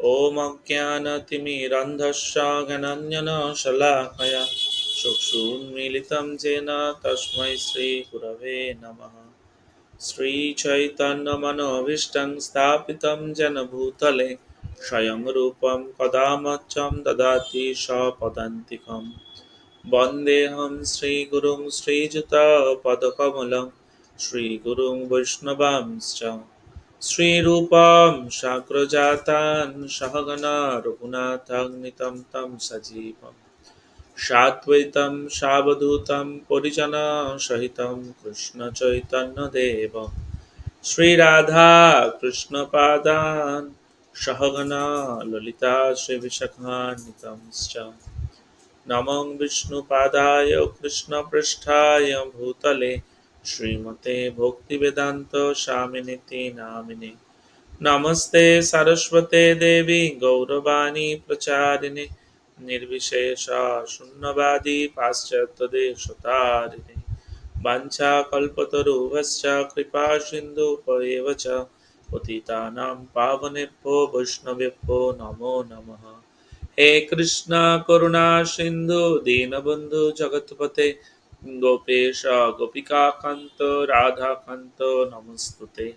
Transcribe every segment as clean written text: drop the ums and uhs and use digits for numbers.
ॐ अज्ञानतिमिरन्धस्य ज्ञानाञ्जनशलाकया चक्षुन्मीलितं येन तस्मै श्रीगुरवे नमः। श्रीचैतन्यमनोभीष्टं स्थापितं येन भूतले स्वयं रूपं कदा मह्यं ददाति सपदान्तिकम्। वन्देऽहं श्रीगुरुं श्रीयुतपदकमलं श्रीगुरुं वैष्णवांश्च श्रीरूपं शाग्रजातान् सहगणा रघुनाथान्वितं तं सजीवं साद्वैतं सावधूतं परिजनसहितं कृष्णचैतन्यदेवं श्रीराधा कृष्णपादान् सहगणा ललिता श्रीविशाखान्वितंश्च नमो विष्णुपादाय कृष्णपृष्ठाय भूतले श्रीमते भक्तिवेदान्त स्वामिनिति नामिने नमस्ते सरस्वते देवी गौरवाणी प्रचारिणे निर्विशेष शून्यवादी पाश्चात्यदेशतारिणे वाञ्छाकल्पतरुभ्यश्च कृपा सिन्धुभ्येव च पतितानां पावनेभ्यो वैष्णवेभ्यो नमो नमः। हे कृष्णा करुणा सिंधु दीनबंधु जगतपते गोपेश गोपिकाकांत राधाकांत नमस्तुते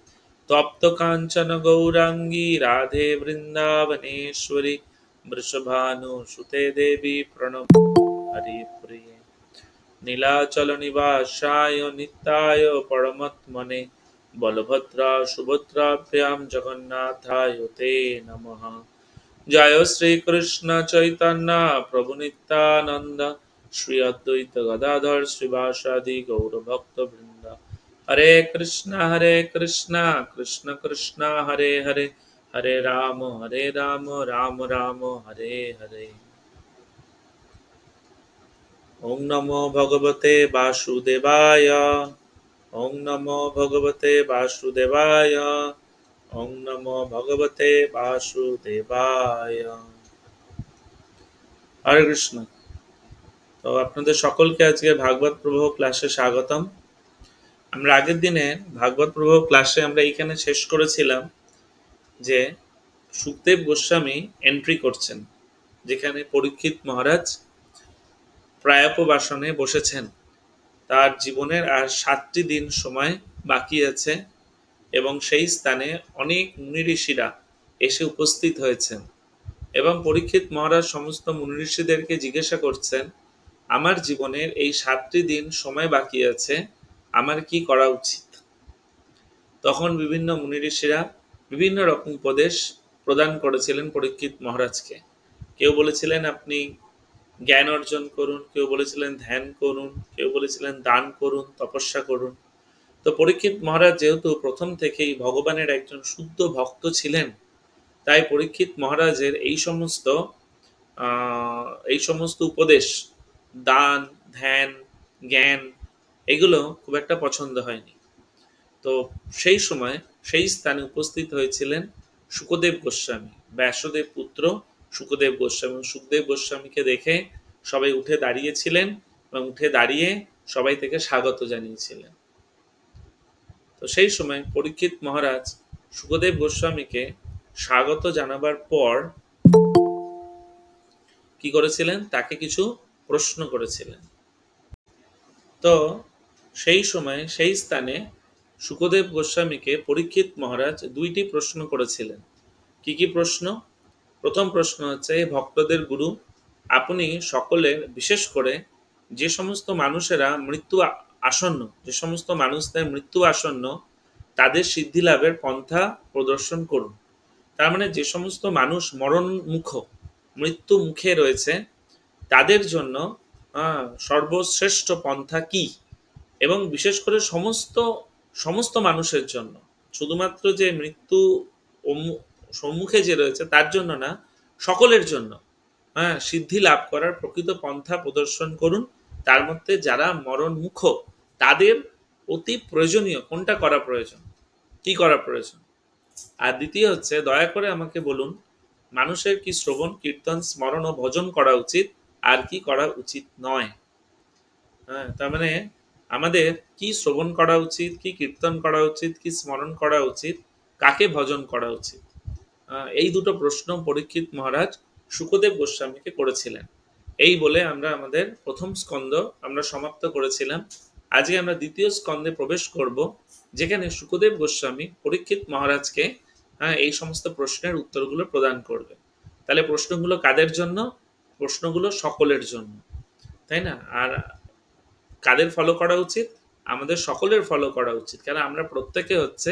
तप्त कांचन गौरांगी राधे वृंदावनेश्वरी वृषभानुसुते देवी प्रणम हरिप्रिये नीलाचल निवासाय नित्याय परमात्मने बलभद्रा सुभद्राभ्यां जगन्नाथाय ते नमः। जय श्री कृष्ण चैतन्य प्रभु नित्यानंद श्री अद्वैत गदाधर श्रीवासादि गौर भक्त वृंद हरे कृष्णा कृष्ण कृष्ण हरे हरे हरे राम राम राम हरे हरे। ओम नमो भगवते वासुदेवाय ओम नमो भगवते वासुदेवाय ओम नमो भगवते वासुदेवाय। হরে কৃষ্ণ। তো আপনাদের সকলকে আজকে ভাগবত প্রবাহ ক্লাসে স্বাগতম। আমরা আগের দিনে ভাগবত প্রবাহ ক্লাসে আমরা এইখানে শেষ করেছিলাম যে সুখদেব গোস্বামী এন্ট্রি করছেন, যেখানে পরীক্ষিত মহারাজ প্রায়োপবাসনে বসেছেন। তার জীবনের আর 7টি দিন সময় বাকি আছে এবং সেই স্থানে অনেক মুনি ঋষিরা এসে উপস্থিত হয়েছেন এবং পরীক্ষিত মহারাজ সমস্ত মুনি ঋষিদেরকে জিজ্ঞাসা করছেন, আমার জীবনের এই 7টি দিন সময় বাকি আছে, আমার কি করা উচিত। তখন বিভিন্ন মুনি ঋষিরা বিভিন্ন রকম উপদেশ প্রদান করেছিলেন পরীক্ষিত মহারাজকে। কেউ বলেছিলেন আপনি জ্ঞান অর্জন করুন, কেউ বলেছিলেন ধ্যান করুন, কেউ বলেছিলেন দান করুন, তপস্যা করুন। তো পরীক্ষিত মহারাজ যেহেতু প্রথম থেকেই ভগবানের একজন শুদ্ধ ভক্ত ছিলেন, তাই পরীক্ষিত মহারাজের এই সমস্ত উপদেশ দান ধ্যান জ্ঞান এগুলো খুব একটা পছন্দ হয়নি। তো সেই সময় সেই স্থানে উপস্থিত হয়েছিলেন শুকদেব গোস্বামী, ব্যাসদেব পুত্র শুকদেব গোস্বামী। সুখদেব গোস্বামীকে দেখে সবাই উঠে দাঁড়িয়েছিলেন এবং উঠে দাঁড়িয়ে সবাই থেকে স্বাগত জানিয়েছিলেন। তো সেই সময় পরীক্ষিত মহারাজ শুকদেব গোস্বামীকে স্বাগত জানাবার পর কি করেছিলেন, তাকে কিছু প্রশ্ন করেছিলেন। তো সেই সময় সেই স্থানে শুকদেব গোস্বামীকে পরীক্ষিত মহারাজ 2টি প্রশ্ন করেছিলেন। কি কি প্রশ্ন? প্রথম প্রশ্ন হচ্ছে, ভক্তদের গুরু, আপনি সকলের বিশেষ করে যে সমস্ত মানুষেরা মৃত্যু আসন্ন, যে সমস্ত মানুষদের মৃত্যু আসন্ন, তাদের সিদ্ধি লাভের পন্থা প্রদর্শন করুন। তার মানে যে সমস্ত মানুষ মরণমুখ, মৃত্যু মুখে রয়েছে, তাদের জন্য সর্বশ্রেষ্ঠ পন্থা কি, এবং বিশেষ করে সমস্ত মানুষের জন্য, শুধুমাত্র যে মৃত্যু সম্মুখে যে রয়েছে তার জন্য না, সকলের জন্য সিদ্ধি লাভ করার প্রকৃত পন্থা প্রদর্শন করুন। তার মধ্যে যারা মরণমুখ, তাদের অতি প্রয়োজনীয় কোনটা করা প্রয়োজন, কি করা প্রয়োজন। আর দ্বিতীয় হচ্ছে, দয়া করে আমাকে বলুন মানুষের কি শ্রবণ কীর্তন স্মরণ ও ভজন করা উচিত আর কি করা উচিত নয়। তার মানে আমাদের কি শ্রবণ করা উচিত, কি কীর্তন করা উচিত, কি স্মরণ করা উচিত, কাকে ভজন করা উচিত। এই দুটো প্রশ্ন পরীক্ষিত মহারাজ শুকদেব গোস্বামীকে করেছিলেন। এই বলে আমরা আমাদের প্রথম স্কন্ধ আমরা সমাপ্ত করেছিলাম। আজকে আমরা দ্বিতীয় স্কন্ধে প্রবেশ করব, যেখানে শুকদেব গোস্বামী পরীক্ষিত মহারাজকে এই সমস্ত প্রশ্নের উত্তরগুলো প্রদান করবে। তাহলে প্রশ্নগুলো কাদের জন্য? প্রশ্নগুলো সকলের জন্য, তাই না? আর কাদের ফলো করা উচিত? আমাদের সকলের ফলো করা উচিত, কারণ আমরা প্রত্যেকে হচ্ছে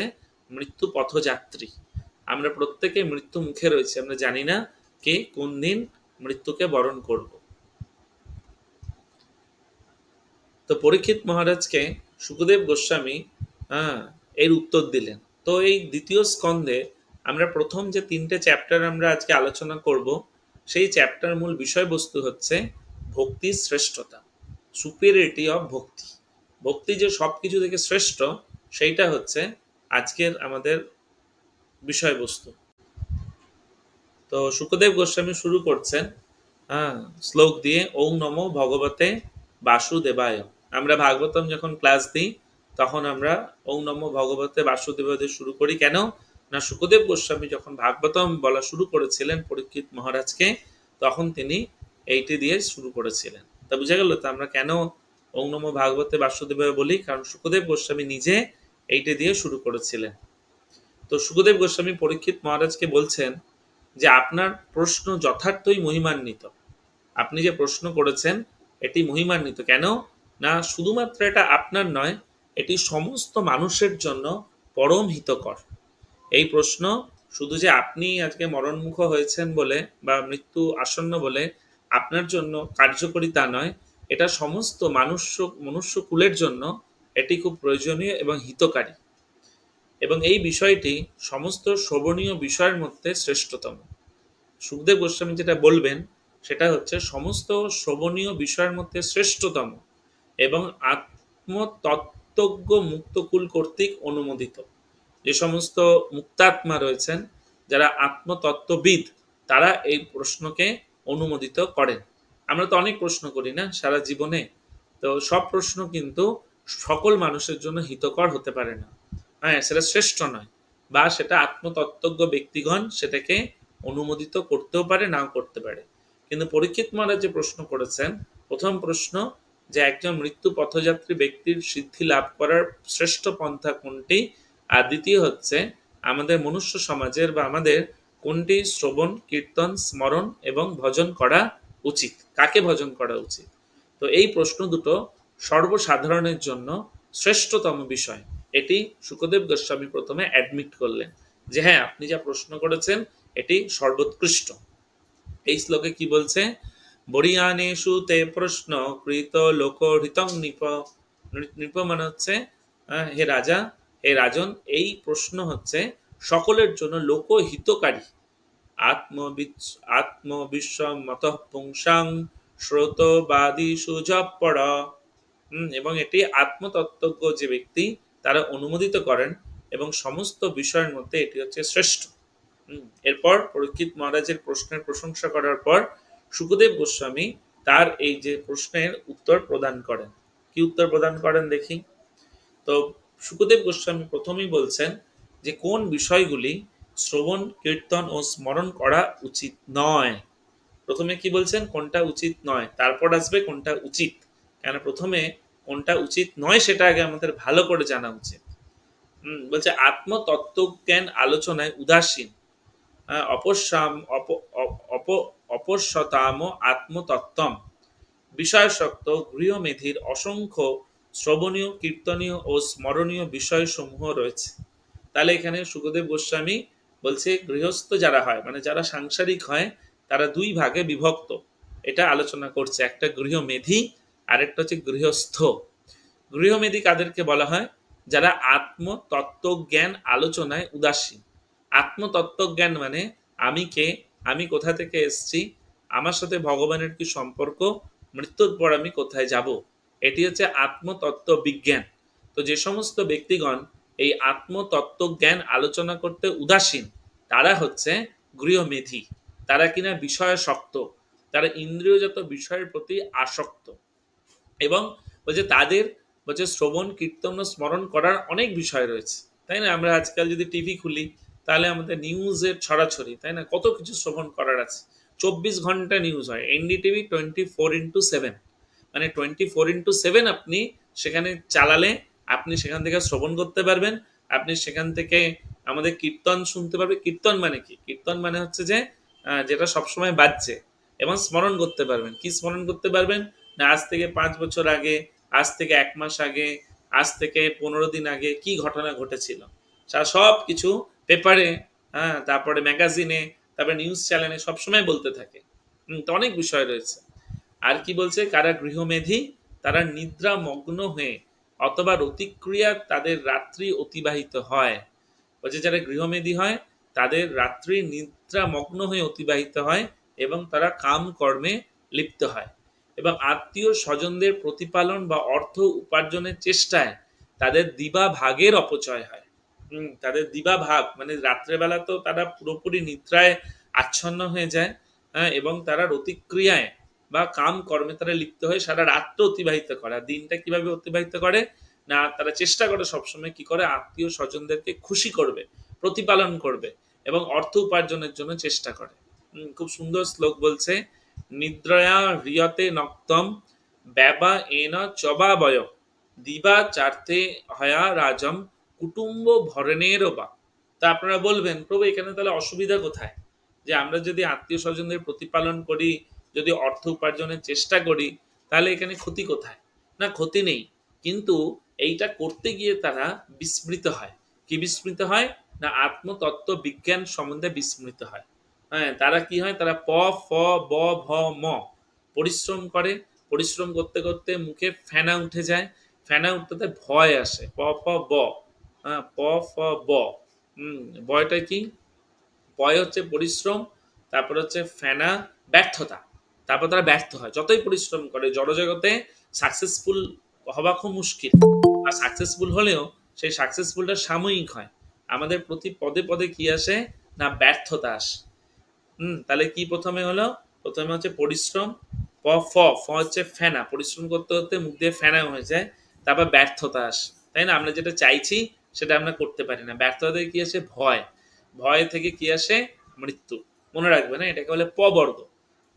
মৃত্যু পথযাত্রী। আমরা প্রত্যেকে মৃত্যু মুখে রয়েছে, আমরা জানি না কে কোন দিন মৃত্যুকে বরণ করব। তো পরীক্ষিত মহারাজকে শুকদেব গোস্বামী এর উত্তর দিলেন। তো এই দ্বিতীয় স্কন্ধে আমরা প্রথম যে 3টে চ্যাপ্টার আমরা আজকে আলোচনা করব, সেই চ্যাপ্টার মূল বিষয়বস্তু হচ্ছে ভক্তির শ্রেষ্ঠতা, সুপিরিয়রিটি অফ ভক্তি। ভক্তি যে সব কিছু থেকে শ্রেষ্ঠ, সেইটা হচ্ছে আজকের আমাদের বিষয়বস্তু। তো শুকদেব গোস্বামী শুরু করছেন শ্লোক দিয়ে, ওং নমো ভগবতে বাসুদেবায়। আমরা ভাগবতম যখন ক্লাস দিই তখন আমরা ওং নমো ভগবতে বাসুদেবায় দিয়ে শুরু করি। কেন না, শুকদেব গোস্বামী যখন ভাগবতম বলা শুরু করেছিলেন পরীক্ষিত মহারাজকে, তখন তিনি এইটি দিয়ে শুরু করেছিলেন। তা বুঝা গেল তো আমরা কেন ওং নমো ভাগবতে বাসুদেবায় বলি? কারণ শুকদেব গোস্বামী নিজে এইটি দিয়ে শুরু করেছিলেন। তো শুকদেব গোস্বামী পরীক্ষিত মহারাজকে বলছেন যে আপনার প্রশ্ন যথার্থই মহিমান্বিত। আপনি যে প্রশ্ন করেছেন এটি মহিমান্বিত। কেন না, শুধুমাত্র এটা আপনার নয়, এটি সমস্ত মানুষের জন্য পরম হিতকর। এই প্রশ্ন শুধু যে আপনি আজকে মরণমুখ হয়েছেন বলে বা মৃত্যু আসন্ন বলে আপনার জন্য কার্যকরী তা নয়, এটা সমস্ত মনুষ্যকুলের জন্য এটি খুব প্রয়োজনীয় এবং হিতকারী। এবং এই বিষয়টি সমস্ত শ্রবণীয় বিষয়ের মধ্যে শ্রেষ্ঠতম। শুকদেব গোস্বামী যেটা বলবেন সেটা হচ্ছে সমস্ত শ্রবণীয় বিষয়ের মধ্যে শ্রেষ্ঠতম এবং আত্মতত্ত্বজ্ঞ মুক্তকুল কর্তৃক অনুমোদিত। যে সমস্ত মুক্তাত্মা রয়েছেন, যারা আত্মতত্ত্ববিদ, তারা এই প্রশ্নকে অনুমোদিত করেন। আমরা তো অনেক প্রশ্ন করি না সারা জীবনে, তো সব প্রশ্ন কিন্তু সকল মানুষের জন্য হিতকর হতে পারে না। হ্যাঁ, সেটা শ্রেষ্ঠ নয়, বা সেটা আত্মতত্ত্বজ্ঞ ব্যক্তিগণ সেটাকে অনুমোদিত করতেও পারে, নাও করতে পারে। কিন্তু পরীক্ষিত মহারাজ যে প্রশ্ন করেছেন, প্রথম প্রশ্ন যে একজন মৃত্যু পথযাত্রী ব্যক্তির সিদ্ধি লাভ করার শ্রেষ্ঠ পন্থা কোনটি, আর দ্বিতীয় হচ্ছে আমাদের মনুষ্য সমাজের বা আমাদের কোনটি শ্রবণ কীর্তন স্মরণ এবং ভজন করা উচিত, কাকে ভজন করা উচিত। তো এই প্রশ্ন দুটো সর্বসাধারণের জন্য শ্রেষ্ঠতম বিষয়, এটি শুকদেব গোস্বামী প্রথমে অ্যাডমিট করলেন যে হ্যাঁ, আপনি যা প্রশ্ন করেছেন এটি সর্বোৎকৃষ্ট। এই শ্লোকে কি বলছে? বরিয়ানেশু তে প্রশ্ন কৃত লোক হৃতং নৃপ। নৃপ মানে হচ্ছে হে রাজা, হে রাজন, এই প্রশ্ন হচ্ছে সকলের জন্য লোকহিতকারী। আত্মবিশ্বমত পুংসাং শ্রোতবাদীষু জপড়। এবং এটি আত্মতত্ত্বজ্ঞ যে ব্যক্তি তারা অনুমোদিত করেন এবং সমস্ত বিষয়ের মধ্যে এটি হচ্ছে শ্রেষ্ঠ। এরপর পরীক্ষিত মহারাজের প্রশ্নের প্রশংসা করার পর শুকদেব গোস্বামী তার এই যে প্রশ্নের উত্তর প্রদান করেন। কি উত্তর প্রদান করেন দেখি। তো শুকদেব গোস্বামী প্রথমেই বলছেন যে কোন বিষয়গুলি শ্রবণ কীর্তন ও স্মরণ করা উচিত নয়। প্রথমে কি বলছেন? কোনটা উচিত নয়, তারপর আসবে কোনটা উচিত। কেন প্রথমে কোনটা উচিত নয় সেটা আগে আমাদের ভালো করে জানা উচিত। বলছে আত্মতত্ত্বজ্ঞান আলোচনায় উদাসীন, অপশ্যতাম আত্মতত্ত্বম বিষয়াসক্ত গৃহমেধির অসংখ্য শ্রবণীয় কীর্তনীয় ও স্মরণীয় বিষয়সমূহ রয়েছে। তাহলে এখানে শুকদেব গোস্বামী বলছে গৃহস্থ যারা হয়, মানে যারা সাংসারিক হয়, তারা দুই ভাগে বিভক্ত, এটা আলোচনা করছে। একটা গৃহমেধি আর একটা হচ্ছে গৃহস্থ। গৃহমেধি কাদেরকে বলা হয়? যারা আত্মতত্ত্বজ্ঞান আলোচনায় উদাসীন। আত্মতত্ত্বজ্ঞান মানে আমি কে, আমি কোথা থেকে এসছি, আমার সাথে ভগবানের কি সম্পর্ক, মৃত্যুর পর আমি কোথায় যাব, এটি হচ্ছে আত্মতত্ত্ব বিজ্ঞান। তো যে সমস্ত ব্যক্তিগণ এই আত্মতত্ত্বজ্ঞান আলোচনা করতে উদাসীন, তারা হচ্ছে গৃহমেধি। তারা কিনা বিষয়াসক্ত, তারা ইন্দ্রিয়জাত বিষয়ের প্রতি আসক্ত। এবং বলছে তাদের বলছে শ্রবণ কীর্তন স্মরণ করার অনেক বিষয় রয়েছে, তাই না? আমরা আজকাল যদি টিভি খুলি তাহলে আমাদের নিউজের ছড়াছড়ি, তাই না, কত কিছু শ্রবণ করার আছে। 24 ঘন্টা নিউজ হয়, এনডিটিভি 24x7, মানে 24x7 আপনি সেখানে চালালে আপনি সেখান থেকে শ্রবণ করতে পারবেন। আপনি সেখান থেকে আমাদের কীর্তন শুনতে পারবেন। কীর্তন মানে কি? কীর্তন মানে হচ্ছে যে যেটা সবসময় বাজছে এবং স্মরণ করতে পারবেন। কি স্মরণ করতে পারবেন? না আজ থেকে 5 বছর আগে, আজ থেকে 1 মাস আগে, আজ থেকে 15 দিন আগে কি ঘটনা ঘটেছিল, সব কিছু পেপারে, হ্যাঁ, তারপরে ম্যাগাজিনে, তারপরে নিউজ চ্যানেলে সবসময় বলতে থাকে। তো অনেক বিষয় রয়েছে। আর কি বলছে? কারা গৃহমেধী, তারা নিদ্রা মগ্ন হয়ে অথবা রতিক্রিয়া তাদের রাত্রি অতিবাহিত হয়। বলছে যারা গৃহমেধী হয় তাদের রাত্রি নিদ্রা মগ্ন হয়ে অতিবাহিত হয় এবং তারা কাম কর্মে লিপ্ত হয় এবং আত্মীয় স্বজনদের প্রতিপালন বা অর্থ উপার্জনের চেষ্টায় তাদের দিবা ভাগের অপচয় হয়। তাদের দিবা ভাগ মানে রাত্রেবেলা তো তারা পুরোপুরি নিদ্রায় আচ্ছন্ন হয়ে যায়, হ্যাঁ, এবং তারা রতিক্রিয়ায় বা কাম কর্মে তারা লিপ্ত হয়ে সারা রাত্র অতিবাহিত করে। আর দিনটা কিভাবে অতিবাহিত করে? না তারা চেষ্টা করে সবসময় কি করে আত্মীয় স্বজনদেরকে খুশি করবে, প্রতিপালন করবে এবং অর্থ উপার্জনের জন্য চেষ্টা করে। খুব সুন্দর শ্লোক বলছে, নিদ্রয়া হ্রিয়তে নক্তম ব্যবা এন চবাবয় দিবা চার্থে হয়া রাজম কুটুম্ব ভরণেরও বা। তা আপনারা বলবেন প্রভু এখানে তাহলে অসুবিধা কোথায়? যে আমরা যদি আত্মীয় স্বজনদের প্রতিপালন করি, যদি অর্থ উপার্জনের চেষ্টা করি, তাহলে এখানে ক্ষতি কোথায়? না ক্ষতি নেই, কিন্তু এইটা করতে গিয়ে তারা বিস্মৃত হয়। কি বিস্মৃত হয়? না আত্মতত্ত্ব বিজ্ঞান সম্বন্ধে বিস্মৃত হয়। হ্যাঁ, তারা কি হয়? তারা প ফ ব ভ ম পরিশ্রম করে, পরিশ্রম করতে করতে মুখে ফেনা উঠে যায়, ফেনা উঠতে ভয় আসে, প ফ ব, হ্যাঁ, প ফ ব। ভয়টা কি? ভয় হচ্ছে পরিশ্রম, তারপর হচ্ছে ফেনা ব্যর্থতা, তারপর তারা ব্যর্থ হয় যতই পরিশ্রম করে। জড়জগতে সাকসেসফুল হওয়া খুব মুশকিল, আর সাকসেসফুল হলেও সেই সাকসেসফুলটা সাময়িক হয়। আমাদের প্রতি পদে পদে কি আসে? না ব্যর্থতা আসে। তাহলে কি প্রথমে হলো? প্রথমে হচ্ছে পরিশ্রম, প ফ ফ হচ্ছে ফেনা, পরিশ্রম করতে করতে মুখ দিয়ে ফেনা হয়ে যায়, তারপর ব্যর্থতা আসে, তাই না? আমরা যেটা চাইছি সেটা আমরা করতে পারি না। ব্যর্থতা কি আসে? ভয়, ভয় থেকে কি আসে? মৃত্যু। মনে রাখবে না, এটাকে বলে প বর্গ।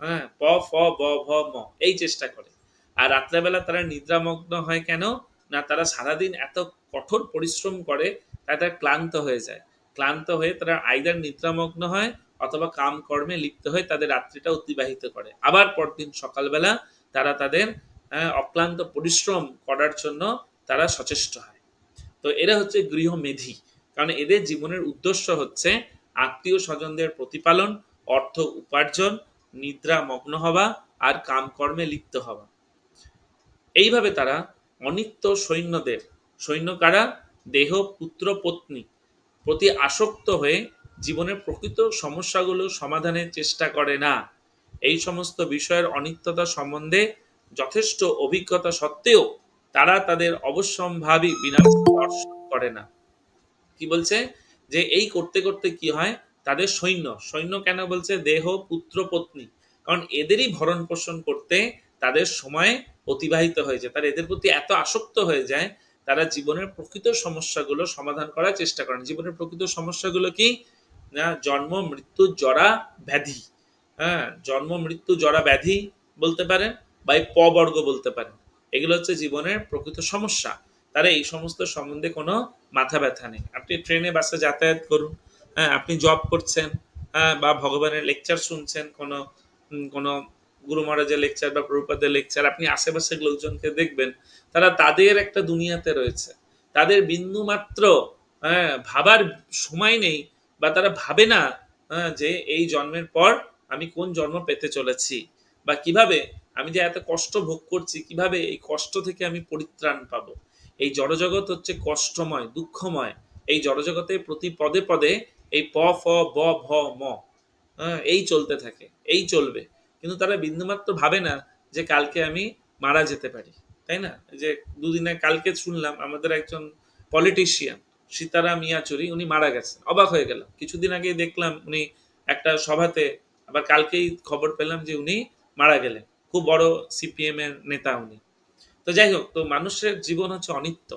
হ্যাঁ, প ফ ব ভ ম, এই চেষ্টা করে। আর রাত্রেবেলা তারা নিদ্রামগ্ন হয় কেন? না তারা সারাদিন এত কঠোর পরিশ্রম করে তারা ক্লান্ত হয়ে যায়। ক্লান্ত হয়ে তারা আইদার নিদ্রামগ্ন হয় অথবা কাম কর্মে লিপ্ত হয়ে তাদের রাত্রিটা অতিবাহিত করে। আবার পরদিন সকালবেলা তারা তাদের অক্লান্ত পরিশ্রম করার জন্য তারা সচেষ্ট হয়। তো এরা হচ্ছে গৃহমেধী, কারণ এদের জীবনের উদ্দেশ্য হচ্ছে আত্মীয় স্বজনদের প্রতিপালন, অর্থ উপার্জন, নিদ্রা মগ্ন হওয়া আর কামকর্মে লিপ্ত হওয়া। এইভাবে তারা অনিত্য সৈন্যদের, সৈন্য কারা? দেহ পুত্র পত্নী প্রতি আসক্ত হয়ে জীবনের প্রকৃত সমস্যাগুলো সমাধানের চেষ্টা করে না। এই সমস্ত বিষয়ের অনিত্যতা সম্বন্ধে যথেষ্ট অভিজ্ঞতা সত্ত্বেও তারা তাদের অবশ্যম্ভাবী বিনাশ দর্শন করে না। কি বলছে? যে এই করতে করতে কি হয়? তাদের সৈন্য, সৈন্য কেন বলছে? দেহ পুত্র পত্নী, কারণ এদেরই ভরণ পোষণ করতে তাদের সময় অতিবাহিত হয়ে যায়। তারা এদের প্রতি এত আসক্ত হয়ে যায়, তারা জীবনের প্রকৃত সমস্যাগুলো সমাধান করার চেষ্টা করেন। জীবনের প্রকৃত সমস্যাগুলো কি? না জন্ম মৃত্যু জরা ব্যাধি। হ্যাঁ, জন্ম মৃত্যু জরা ব্যাধি বলতে পারেন বা এই প বর্গ বলতে পারেন। এগুলো হচ্ছে জীবনের প্রকৃত সমস্যা। তারা এই সমস্ত সম্বন্ধে কোনো মাথা ব্যথা নেই। আপনি ট্রেনে বাসে যাতায়াত করুন, হ্যাঁ, আপনি জব করছেন, হ্যাঁ, বা ভগবানের লেকচার শুনছেন, কোনো গুরু মহারাজের লেকচার বা প্রভুপাদের লেকচার, আপনি আশেপাশের লোকজনকে দেখবেন তারা তাদের একটা দুনিয়াতে রয়েছে। তাদের বিন্দু মাত্র ভাবার সময় নেই, বা তারা ভাবে না যে এই জন্মের পর আমি কোন জন্ম পেতে চলেছি, বা কিভাবে আমি যে এত কষ্ট ভোগ করছি কিভাবে এই কষ্ট থেকে আমি পরিত্রাণ পাবো। এই জড়জগৎ হচ্ছে কষ্টময়, দুঃখময়। এই জড়জগতে প্রতি পদে পদে এই প ফ ব ভ ম, এই চলতে থাকে, এই চলবে। কিন্তু তারা বিন্দুমাত্র ভাবে না যে কালকে আমি মারা যেতে পারি, তাই না? যে দুদিনে কালকে শুনলাম আমাদের একজন পলিটিশিয়ান সীতারাম ইয়াচুরি উনি মারা গেছেন, অবাক হয়ে গেলাম। কিছুদিন আগেই দেখলাম উনি একটা সভাতে, আবার কালকেই খবর পেলাম যে উনি মারা গেলেন। খুব বড় সিপিএম এর নেতা উনি। তো যাই হোক, তো মানুষের জীবন হচ্ছে অনিত্য।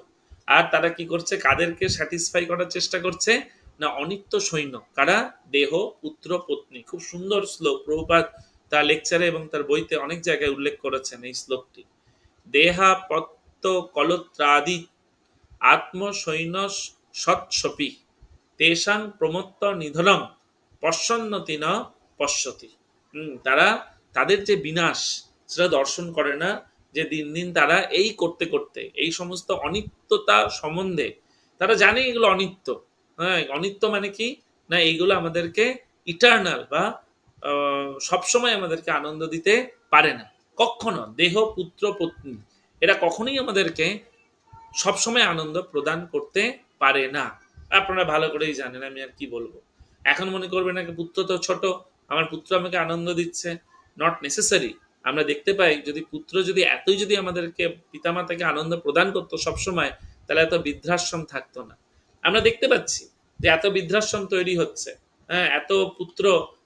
আর তারা কি করছে? কাদেরকে স্যাটিসফাই করার চেষ্টা করছে? না অনিত্য সৈন্য? কারা? দেহ, পুত্র, পত্নী। খুব সুন্দর শ্লোক, প্রভুপাদ তার লেকচারে এবং তার বইতে অনেক জায়গায় উল্লেখ করেছেন এই শ্লোকটি। দেহা পত্ত কলত্রাদি আত্মসৈন্য সৎসপি তেষাং প্রমত্ত নিধনং পশ্যন্নতি ন পশ্যতি। তারা তাদের যে বিনাশ সেটা দর্শন করে না, যে দিন দিন তারা এই করতে করতে এই সমস্ত অনিত্যতা সম্বন্ধে তারা জানে এগুলো অনিত্য। হ্যাঁ, অনিত্য মানে কি না, এইগুলো আমাদেরকে ইটার্নাল বা সবসময় আমাদেরকে আনন্দ দিতে পারে না। কখনো দেহ, পুত্র, পত্নী এরা কখনোই আমাদেরকে সবসময় আনন্দ প্রদান করতে পারে না। আপনারা ভালো করেই জানেন, আমি আর কি বলবো। এখন মনে করবেন না পুত্র তো ছোট, আমার পুত্র আমাকে আনন্দ দিচ্ছে। Not necessary. আমরা দেখতে পাই যদি পুত্র যদি এতই যদি আমাদেরকে পিতামাতাকে আনন্দ প্রদান করতো সবসময়, তাহলে এত বৃদ্ধাশ্রম থাকতো না। আমরা দেখতে পাচ্ছি যে এত বৃদ্ধাশ্রম তৈরি হচ্ছে। হ্যাঁ, এত পুত্র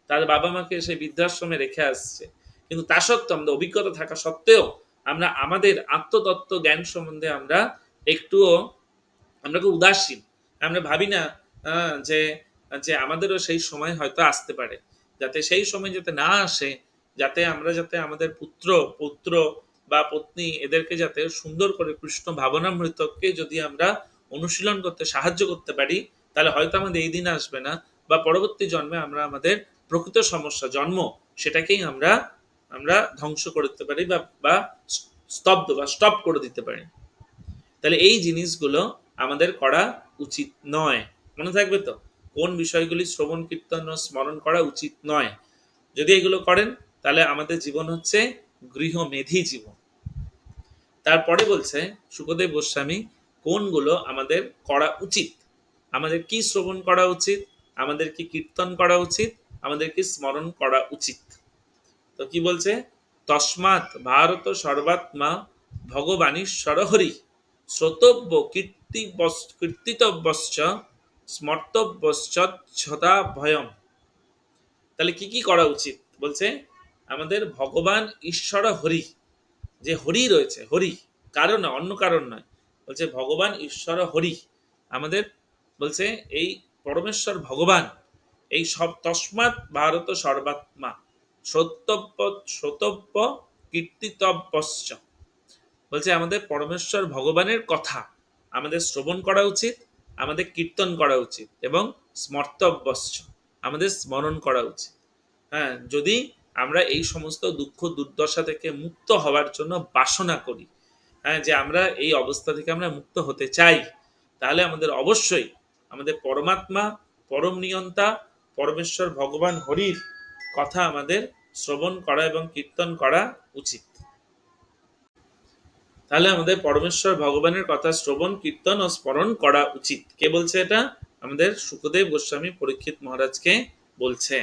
তার বাবা মাকে সেই বৃদ্ধাশ্রমে রেখে আসছে, কিন্তু তা সত্ত্বেও আমাদের অভিজ্ঞতা থাকা সত্ত্বেও আমরা আমাদের আত্মতত্ত্ব জ্ঞান সম্বন্ধে আমরা একটুও আমরা খুব উদাসীন। আমরা ভাবি না যে যে আমাদেরও সেই সময় হয়তো আসতে পারে, যাতে সেই সময় যাতে না আসে, যাতে আমরা যাতে আমাদের পুত্র পুত্র বা পত্নী এদেরকে যাতে সুন্দর করে কৃষ্ণ ভাবনামৃতকে যদি আমরা অনুশীলন করতে সাহায্য করতে পারি, তাহলে হয়তো আমাদের এই দিন আসবে না, বা পরবর্তী জন্মে আমরা আমাদের প্রকৃত সমস্যা জন্ম সেটাকেই আমরা আমরা ধ্বংস করতে পারি বা স্তব্ধ বা স্টপ করে দিতে পারি। তাহলে এই জিনিসগুলো আমাদের করা উচিত নয়। মনে থাকবে তো কোন বিষয়গুলি শ্রবণ কীর্তন ও স্মরণ করা উচিত নয়। যদি এগুলো করেন তাহলে আমাদের জীবন হচ্ছে গৃহমেধী জীবন। তারপরে বলছে শুকদেব গোস্বামী কোনগুলো আমাদের করা উচিত, আমাদের কি শ্রবণ করা উচিত, আমাদের কি কীর্তন করা উচিত, আমাদের কি স্মরণ করা উচিত। তো কি বলছে, তস্মাৎ ভারত সর্বাত্মা ভগবানীশ্বর হরি শ্রোতব্য কীর্তিতব্যশ্চ স্মর্তব্যশ্চ ছদা ভয়ম। তাহলে কি কি করা উচিত বলছে, আমাদের ভগবান ঈশ্বর হরি, যে হরি রয়েছে, হরি কারণ নয়, অন্য কারণ নয়, বলছে ভগবান ঈশ্বর হরি আমাদের, বলছে এই পরমেশ্বর ভগবান এই সব তস্মাৎ ভারত সর্বাত্মা শ্রোতব্য কীর্তিতব্যশ্চ, বলছে আমাদের পরমেশ্বর ভগবানের কথা আমাদের শ্রবণ করা উচিত, আমাদের কীর্তন করা উচিত এবং স্মর্তব্যশ্চ আমাদের স্মরণ করা উচিত। হ্যাঁ, যদি আমরা এই সমস্ত দুঃখ দুর্দশা থেকে মুক্ত হওয়ার জন্য বাসনা করি, হ্যাঁ, যে আমরা এই অবস্থা থেকে আমরা মুক্ত হতে চাই, তাহলে আমাদের অবশ্যই আমাদের পরমাত্মা পরম নিয়ন্তা পরমেশ্বর ভগবান হরির কথা আমাদের শ্রবণ করা এবং কীর্তন করা উচিত। তাহলে আমাদের পরমেশ্বর ভগবানের কথা শ্রবণ কীর্তন ও স্মরণ করা উচিত। কে বলছে এটা? আমাদের শুকদেব গোস্বামী পরীক্ষিত মহারাজকে বলছে।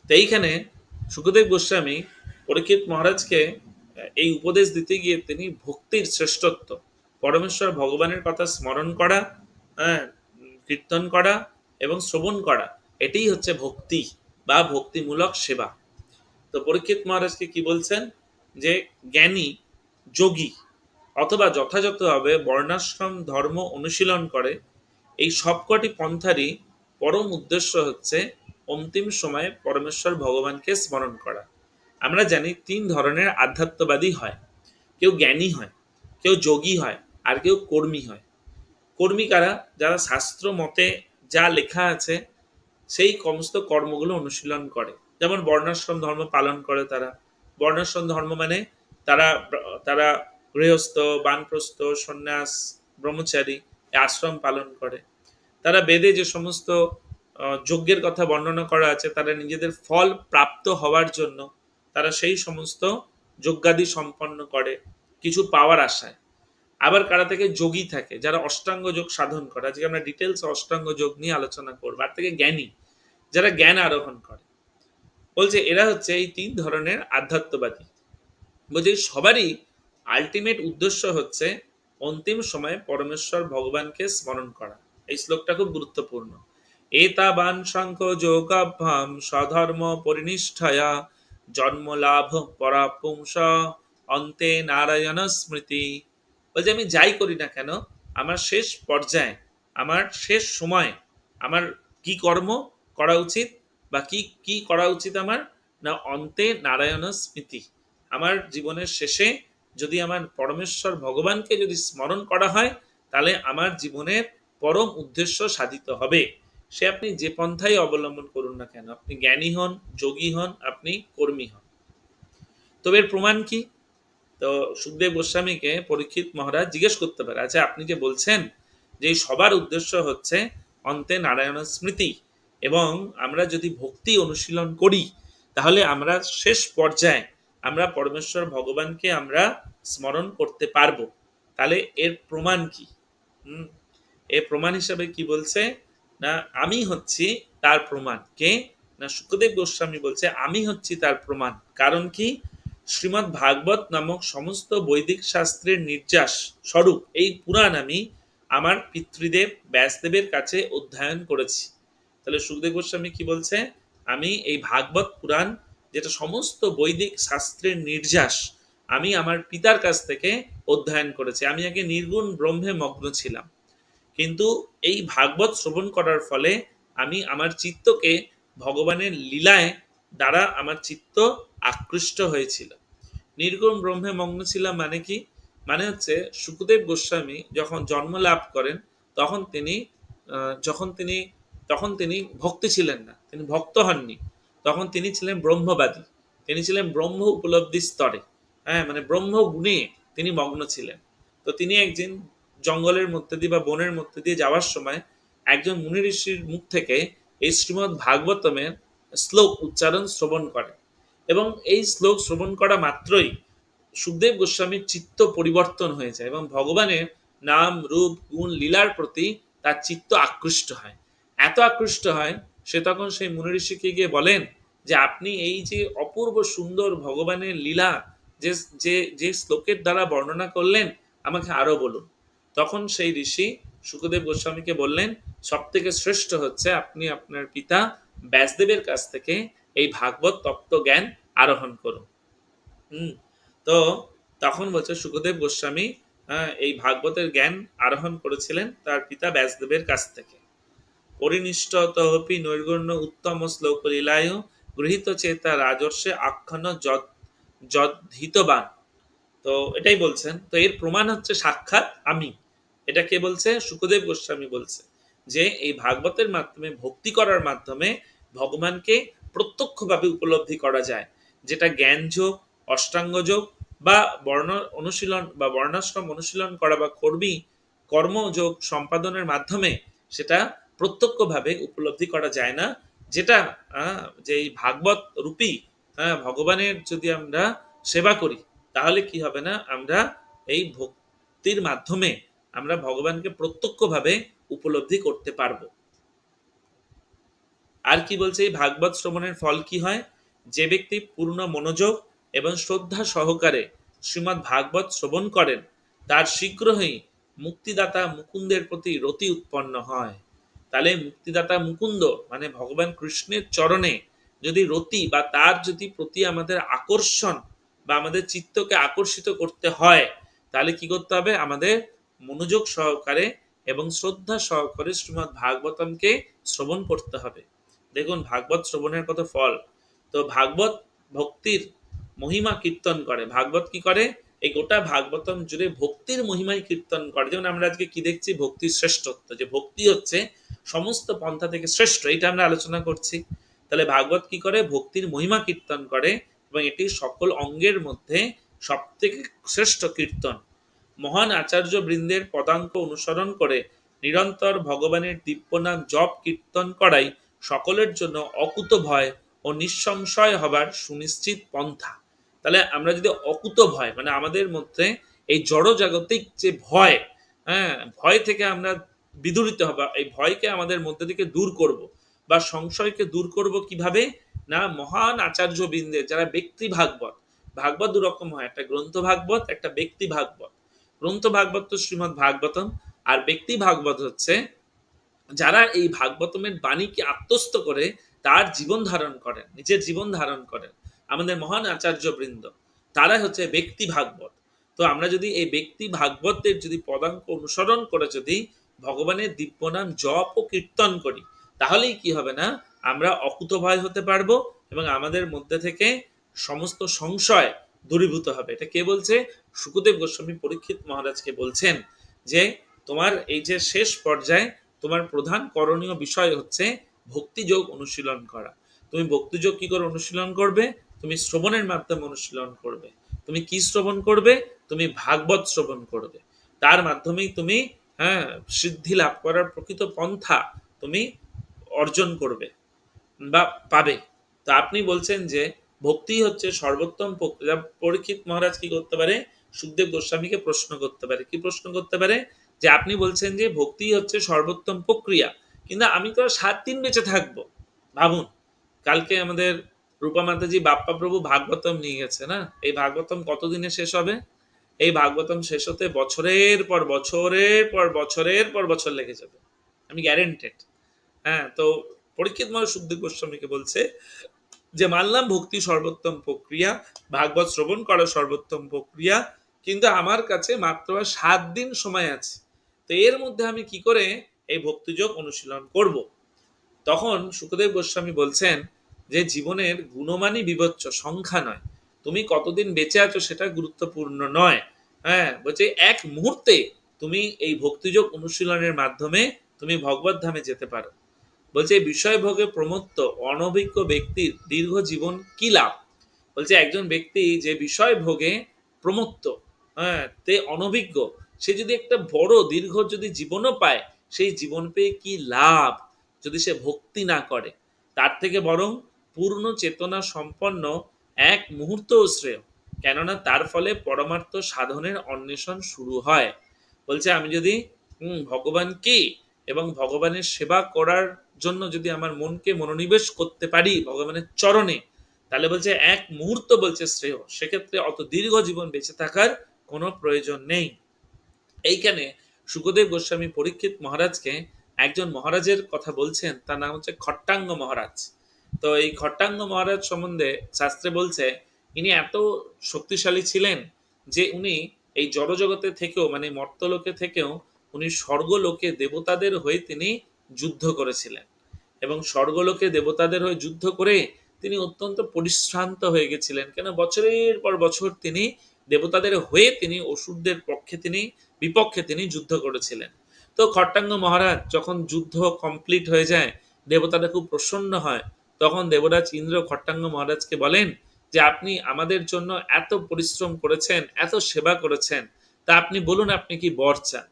তো এইখানে শুকদেব গোস্বামী পরীক্ষিত মহারাজকে এই উপদেশ দিতে গিয়ে তিনি ভক্তির শ্রেষ্ঠত্ব, পরমেশ্বর ভগবানের কথা স্মরণ করা, হ্যাঁ, কীর্তন করা এবং শ্রবণ করা, এটাই হচ্ছে ভক্তি বা ভক্তিমূলক সেবা। তো পরীক্ষিত মহারাজকে কি বলছেন, যে জ্ঞানী যোগী অথবা যথাযথভাবে বর্ণাশ্রম ধর্ম অনুশীলন করে, এই সবকটি পন্থারই পরম উদ্দেশ্য হচ্ছে অন্তিম সময়ে পরমেশ্বর ভগবানকে স্মরণ করা। আমরা জানি তিন ধরনের আধ্যাত্মবাদী হয়, কেউ জ্ঞানী হয়, কেউ যোগী হয়, আর কেউ কর্মী হয়। কর্মী কারা? যারা শাস্ত্র মতে যা লেখা আছে সেই সমস্ত কর্মগুলো অনুশীলন করে, যেমন বর্ণাশ্রম ধর্ম পালন করে তারা। বর্ণাশ্রম ধর্ম মানে তারা তারা গৃহস্থ, বানপ্রস্থ, সন্ন্যাস, ব্রহ্মচারী আশ্রম পালন করে। তারা বেদে যে সমস্ত যজ্ঞের কথা বর্ণনা করা আছে, তারা নিজেদের ফল প্রাপ্ত হওয়ার জন্য তারা সেই সমস্ত যজ্ঞাদি সম্পন্ন করে কিছু পাওয়ার আশায়। আবার কারা থেকে যোগী থাকে, যারা অষ্টাঙ্গ যোগ সাধন করে। আজকে আমরা ডিটেলস অষ্টাঙ্গ যোগ নিয়ে আলোচনা করবো। আর থেকে জ্ঞানী, যারা জ্ঞান আরোহণ করে। বলছে এরা হচ্ছে এই তিন ধরনের আধ্যাত্মবাদী। বলছে সবারই আলটিমেট উদ্দেশ্য হচ্ছে অন্তিম সময়ে পরমেশ্বর ভগবানকে স্মরণ করা। এই শ্লোকটা খুব গুরুত্বপূর্ণ। এতাবান শঙ্খ যোগাভ্যাম স্বধর্ম পরিনিষ্ঠায়া জন্ম লাভ পরাপুংস অন্তে নারায়ণ স্মৃতি। বলছে আমি যাই করি না কেন, আমার শেষ পর্যায়ে আমার শেষ সময় আমার কি কর্ম করা উচিত, বা কি কি করা উচিত আমার, না অন্তে নারায়ণ স্মৃতি। আমার জীবনের শেষে যদি আমার পরমেশ্বর ভগবানকে যদি স্মরণ করা হয়, তাহলে আমার জীবনের পরম উদ্দেশ্য সাধিত হবে। সে আপনি যে পন্থাই অবলম্বন করুন না কেন, আপনি জ্ঞানী হন, যোগী হন, আপনি কর্মী হন। তবে এর প্রমাণ কি? তো সুখদেব গোস্বামীকে পরীক্ষিত মহারাজ জিজ্ঞেস করতে পারে, আচ্ছা আপনি যে বলছেন যে সবার উদ্দেশ্য হচ্ছে অন্তে নারায়ণ স্মৃতি, এবং আমরা যদি ভক্তি অনুশীলন করি তাহলে আমরা শেষ পর্যায়ে আমরা পরমেশ্বর ভগবানকে আমরা স্মরণ করতে পারবো, তাহলে এর প্রমাণ কি? এর প্রমাণ হিসাবে কি বলছে, না আমি হচ্ছি তার প্রমাণ। কে? না সুখদেব গোস্বামী বলছে আমি হচ্ছি তার প্রমাণ। কারণ কি? শ্রীমদ্ ভাগবত নামক সমস্ত বৈদিক শাস্ত্রের নির্যাস স্বরূপ এই পুরাণ আমি আমার পিতৃদেব ব্যাসদেবের কাছে অধ্যয়ন করেছি। তাহলে সুখদেব গোস্বামী কি বলছে, আমি এই ভাগবত পুরাণ, যেটা সমস্ত বৈদিক শাস্ত্রের নির্যাস, আমি আমার পিতার কাছ থেকে অধ্যয়ন করেছি। আমি আগে নির্গুণ ব্রহ্মে মগ্ন ছিলাম, কিন্তু এই ভাগবত শ্রবণ করার ফলে আমি আমার চিত্তকে ভগবানের লীলায় দ্বারা আমার চিত্ত আকৃষ্ট হয়েছিল। নির্গুণ ব্রহ্মে মগ্ন ছিলাম মানে কি? মানে হচ্ছে সুখদেব গোস্বামী যখন জন্ম লাভ করেন তখন তিনি যখন তিনি তখন তিনি ভক্তি ছিলেন না, তিনি ভক্ত হননি, তখন তিনি ছিলেন ব্রহ্মবাদী, তিনি ছিলেন ব্রহ্ম উপলব্ধি স্তরে, হ্যাঁ মানে ব্রহ্ম গুণে তিনি মগ্ন ছিলেন। তো তিনি একদিন জঙ্গলের মধ্যে দিয়ে বা বনের মধ্যে দিয়ে যাওয়ার সময় একজন মুনি ঋষির মুখ থেকে এই শ্রীমদ্ ভাগবতমের শ্লোক উচ্চারণ শ্রবণ করেন, এবং এই শ্লোক শ্রবণ করা মাত্রই সুখদেব গোস্বামীর চিত্ত পরিবর্তন হয়ে যায় এবং ভগবানের নাম রূপ গুণ লীলার প্রতি তার চিত্ত আকৃষ্ট হয়। এত আকৃষ্ট হয় সে তখন সেই মুনি ঋষিকে গিয়ে বলেন যে আপনি এই যে অপূর্ব সুন্দর ভগবানের লীলা যে যে যে শ্লোকের দ্বারা বর্ণনা করলেন আমাকে আরো বলুন। তখন সেই ঋষি সুখদেব গোস্বামীকে বললেন সব থেকে শ্রেষ্ঠ হচ্ছে আপনি আপনার পিতা ব্যাসদেবের কাছ থেকে এই ভাগবত তত্ত্ব জ্ঞান আরোহণ করুন। তো তখন বলছে সুখদেব গোস্বামী এই ভাগবতের জ্ঞান আরোহণ করেছিলেন তার পিতা ব্যাসদেবের কাছ থেকে। পরিনিষ্ঠ তহপি নৈর্গুণ্য উত্তম শ্লোক লীলায় গৃহীত চেতা রাজর্ষে আখ্যান যদ্ধিতবান। তো এটাই বলছেন। তো এর প্রমাণ হচ্ছে সাক্ষাৎ আমি। এটা কে বলছে? সুখদেব গোস্বামী বলছে যে এই ভাগবতের মাধ্যমে ভক্তি করার মাধ্যমে ভগবানকে প্রত্যক্ষভাবে উপলব্ধি করা যায়, যেটা জ্ঞান যোগ, অষ্টাঙ্গ যোগ বা বর্ণ অনুশীলন বা বর্ণাশ্রম অনুশীলন করা বা কর্মযোগ সম্পাদনের মাধ্যমে সেটা প্রত্যক্ষভাবে উপলব্ধি করা যায় না। যেটা যে এই ভাগবত রূপী ভগবানের যদি আমরা সেবা করি তাহলে কি হবে না, আমরা এই ভক্তির মাধ্যমে আমরা ভগবানকে প্রত্যক্ষভাবে উপলব্ধি করতে পারবো। আর কি বলছে এই ভাগবত শ্রবণের ফল কি হয়? যে ব্যক্তি পূর্ণ মনোযোগ এবং শ্রদ্ধা সহকারে শ্রীমদ্ ভাগবত শ্রবণ করেন তার শীঘ্রই মুক্তিদাতা মুকুন্দের প্রতি রতি উৎপন্ন হয়। তাহলে মুক্তিদাতা মুকুন্দ মানে ভগবান কৃষ্ণের চরণে যদি রতি বা তার যদি প্রতি আমাদের আকর্ষণ বা আমাদের চিত্তকে আকর্ষিত করতে হয় তাহলে কি করতে হবে? আমাদের মনোযোগ সহকারে এবং শ্রদ্ধা সহকারে শ্রীমদ্ ভাগবতমকে শ্রবণ করতে হবে। দেখুন ভাগবত শ্রবণের কত ফল। তো ভাগবত ভক্তির মহিমা কীর্তন করে। ভাগবত কি করে? এই গোটা ভাগবতম জুড়ে ভক্তির মহিমাই কীর্তন করে। যেমন আমরা আজকে কি দেখছি? ভক্তির শ্রেষ্ঠত্ব, যে ভক্তি হচ্ছে সমস্ত পন্থা থেকে শ্রেষ্ঠ, এটা আমরা আলোচনা করছি। তাহলে ভাগবত কি করে? ভক্তির মহিমা কীর্তন করে এবং এটি সকল অঙ্গের মধ্যে সব থেকে শ্রেষ্ঠ কীর্তন। মহান আচার্য বৃন্দের পদাঙ্ক অনুসরণ করে নিরন্তর ভগবানের দিব্যনাম জপ কীর্তন করাই সকলের জন্য অকুত ভয় ও নিঃসংশয় হবার সুনিশ্চিত পন্থা। তাহলে আমরা যদি অকুত ভয় মানে আমাদের মধ্যে এই জড় জাগতিক যে ভয়, ভয় থেকে আমরা বিদূরিত হব, এই ভয়কে আমাদের মধ্যে থেকে দূর করব বা সংশয়কে দূর করব কিভাবে? না মহান আচার্য বৃন্দের যারা ব্যক্তি ভাগবত, ভাগবত দু রকম হয়, একটা গ্রন্থ ভাগবত, একটা ব্যক্তি ভাগবত। গ্রন্থ ভাগবত তো শ্রীমদ্ ভাগবতম, আর ব্যক্তি ভাগবত হচ্ছে যারা এই ভাগবতমের বাণীকে আত্মস্থ করে তার জীবন ধারণ করেন, নিজের জীবন ধারণ করেন, আমাদের মহান আচার্য বৃন্দ, তারা হচ্ছে ব্যক্তি ভাগবত। তো আমরা যদি এই ব্যক্তি ভাগবতের যদি পদাঙ্ক অনুসরণ করে যদি ভগবানের দিব্য নাম জপ ও কীর্তন করি, তাহলেই কি হবে না, আমরা অকুতভয় হতে পারবো এবং আমাদের মধ্যে থেকে সমস্ত সংশয় দূরীভূত হবে। এটা কে বলছে? শুকদেব গোস্বামী পরীক্ষিত মহারাজকে বলছেন যে তোমার এই যে শেষ পর্যায়ে তোমার প্রধান করণীয় বিষয় হচ্ছে ভক্তিযোগ অনুশীলন করা। তুমি ভক্তিযোগ কি করে অনুশীলন করবে? তুমি শ্রবণের মাধ্যমে অনুশীলন করবে। তুমি কি শ্রবণ করবে? তুমি ভাগবত শ্রবণ করবে। তার মাধ্যমেই তুমি সিদ্ধি লাভ করার প্রকৃত পন্থা তুমি অর্জন করবে বা পাবে। তো আপনি বলছেন যে ভক্তি হচ্ছে সর্বোত্তম প্রক্রিয়া। পরীক্ষিত মহারাজ কি করতে পারে? সুখদেব গোস্বামীকে প্রশ্ন করতে পারে। কি প্রশ্ন করতে পারে? যে আপনি বলছেন যে ভক্তি হচ্ছে সর্বোত্তম প্রক্রিয়া, কিন্তু আমি তো আর 7 দিন বেঁচে থাকবো। ভাবুন, কালকে আমাদের রূপা মাতাজি বাপ্পা প্রভু ভাগবতম নিয়ে গেছে না? এই ভাগবতম কতদিনে শেষ হবে? এই ভাগবতম শেষ হতে বছরের পর বছরের পর বছরের পর বছর লেগে যাবে, আমি গ্যারেন্টেড। তো পরীক্ষিত মহারাজ সুখদেব গোস্বামীকে বলছে যে মানলাম ভক্তি সর্বোত্তম প্রক্রিয়া, ভাগবত শ্রবণ করা সর্বোত্তম প্রক্রিয়া, কিন্তু আমার কাছে মাত্র 7 দিন সময় আছে। তো এর মধ্যে আমি কি করে এই ভক্তিযোগ অনুশীলন করব? তখন সুখদেব গোস্বামী বলছেন যে জীবনের গুণমানই বিবেচ্য, সংখ্যা নয়। তুমি কতদিন বেঁচে আছো সেটা গুরুত্বপূর্ণ নয়। বলছে এক মুহূর্তে তুমি এই ভক্তিযোগ অনুশীলনের মাধ্যমে তুমি ভগবত ধামে যেতে পারো। বলছে বিষয় ভোগে প্রমত্ত অনভিজ্ঞ ব্যক্তির দীর্ঘ জীবন কি লাভ? বলছে একজন ব্যক্তি যে বিষয় ভোগে প্রমত্ত, তে অনভিজ্ঞ, সে যদি একটা বড় দীর্ঘ যদি জীবনও পায়, সেই জীবন পেয়ে কি লাভ যদি সে ভক্তি না করে? তার থেকে বরং পূর্ণ চেতনা সম্পন্ন এক মুহূর্ত শ্রেয়, কেননা তার ফলে পরমার্থ সাধনের অন্বেষণ শুরু হয়। বলছে আমি যদি ভগবান কি এবং ভগবানের সেবা করার জন্য যদি আমার মনকে মনোনিবেশ করতে পারি ভগবানের চরণে, তাহলে বলছে এক মুহূর্ত বলছে শ্রেয়, সেক্ষেত্রে অত দীর্ঘ জীবন বেঁচে থাকার কোনো প্রয়োজন নেই। এইখানে সুখদেব গোস্বামী পরীক্ষিত মহারাজকে একজন মহারাজের কথা বলছেন, তার নাম হচ্ছে খট্টাঙ্গ মহারাজ। তো এই খট্টাঙ্গ মহারাজ সম্বন্ধে শাস্ত্রে বলছে ইনি এত শক্তিশালী ছিলেন যে উনি এই জড়জগতে থেকেও মানে মর্তলোকে থেকেও উনি স্বর্গলোকে দেবতাদের হয়ে তিনি যুদ্ধ করেছিলেন এবং স্বর্গলোকে দেবতাদের হয়ে যুদ্ধ করে তিনি অত্যন্ত পরিশ্রান্ত হয়ে গেছিলেন। কেন? বছরের পর বছর তিনি দেবতাদের হয়ে তিনি অসুরদের পক্ষে তিনি বিপক্ষে তিনি যুদ্ধ করেছিলেন। তো খট্টাঙ্গ মহারাজ যখন যুদ্ধ কমপ্লিট হয়ে যায়, দেবতারা খুব প্রসন্ন হয়। তখন দেবরাজ ইন্দ্র খট্টাঙ্গ মহারাজকে বলেন যে আপনি আমাদের জন্য এত পরিশ্রম করেছেন, এত সেবা করেছেন, তা আপনি বলুন আপনি কি বর চান?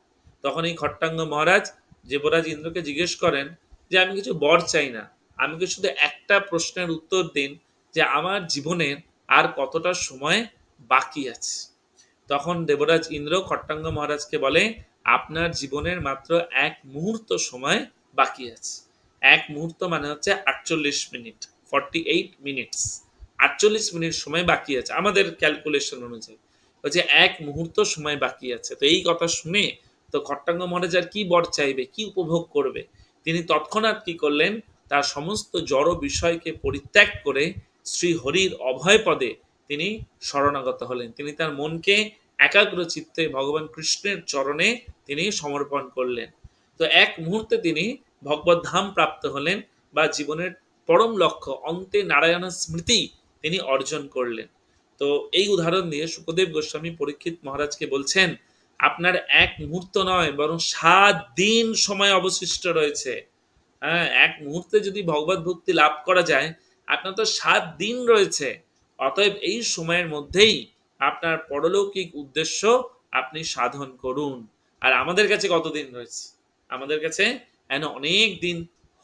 তখন এই খট্টাঙ্গ মহারাজ দেবরাজ ইন্দ্রকে জিজ্ঞেস করেন যে আমি কিছু বর চাই না, আমাকে শুধু একটা প্রশ্নের উত্তর দিন যে আমার জীবনের আর কতটা সময় বাকি আছে। তখন দেবরাজ ইন্দ্র খট্টাঙ্গ মহারাজকে বলে আপনার জীবনের মাত্র 1 মুহূর্ত সময় বাকি আছে। 1 মুহূর্ত মানে হচ্ছে 48 মিনিট, 48 মিনিটস, 48 মিনিট সময় বাকি আছে আমাদের ক্যালকুলেশন অনুযায়ী। বলছে 1 মুহূর্ত সময় বাকি আছে। তো এই কথা শুনে তো খট্টাঙ্গ মহারাজ আর কি বর চাইবে, কি উপভোগ করবে? তিনি তৎক্ষণাৎ কি করলেন, তার সমস্ত জড় বিষয়কে পরিত্যাগ করে শ্রী হরির অভয় পদে তিনি শরণাগত হলেন। তিনি তার মনকে একাগ্র চিত্তে ভগবান কৃষ্ণের চরণে তিনি সমর্পণ করলেন। তো 1 মুহূর্তে তিনি ভগবত ধাম প্রাপ্ত হলেন বা জীবনের পরম লক্ষ্য অন্তে নারায়ণ স্মৃতি তিনি অর্জন করলেন। তো এই উদাহরণ দিয়ে সুখদেব গোস্বামী পরীক্ষিত মহারাজকে বলছেন আপনার 1 মুহূর্ত নয় বরং 7 দিন সময় অবশিষ্ট রয়েছে। 1 মুহূর্তে যদি ভগবত ভক্তি লাভ করা যায়, আপনার তো 7 দিন রয়েছে। অতএব এই সময়ের মধ্যেই আপনার পরলৌকিক উদ্দেশ্য আপনি সাধন করুন। আর আমাদের কাছে কতদিন রয়েছে? আমাদের কাছে অনেক দিন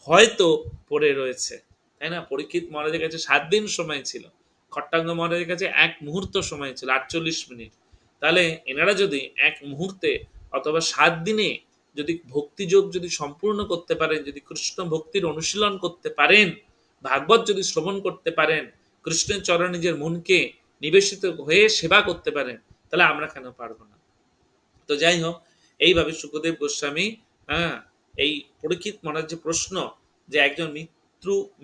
হয়তো পড়ে রয়েছে, তাই না? পরীক্ষিত মহারাজের কাছে 7 দিন সময় ছিল, খট্টাঙ্গ মহারাজের কাছে 1 মুহূর্ত সময় ছিল, 48 মিনিট। তাহলে এনারা যদি 1 মুহূর্তে অথবা 7 দিনে যদি ভক্তিযোগ যদি সম্পূর্ণ করতে পারেন, যদি কৃষ্ণ ভক্তির অনুশীলন করতে পারেন, ভাগবত যদি শ্রবণ করতে পারেন, কৃষ্ণের চরণে নিজের মনকে নিবেশিত হয়ে সেবা করতে পারেন, তাহলে আমরা কেন পারবো না? তো যাই হোক, এইভাবে সুখদেব গোস্বামী এই পরীক্ষিত মহারাজ যে প্রশ্ন যে একজন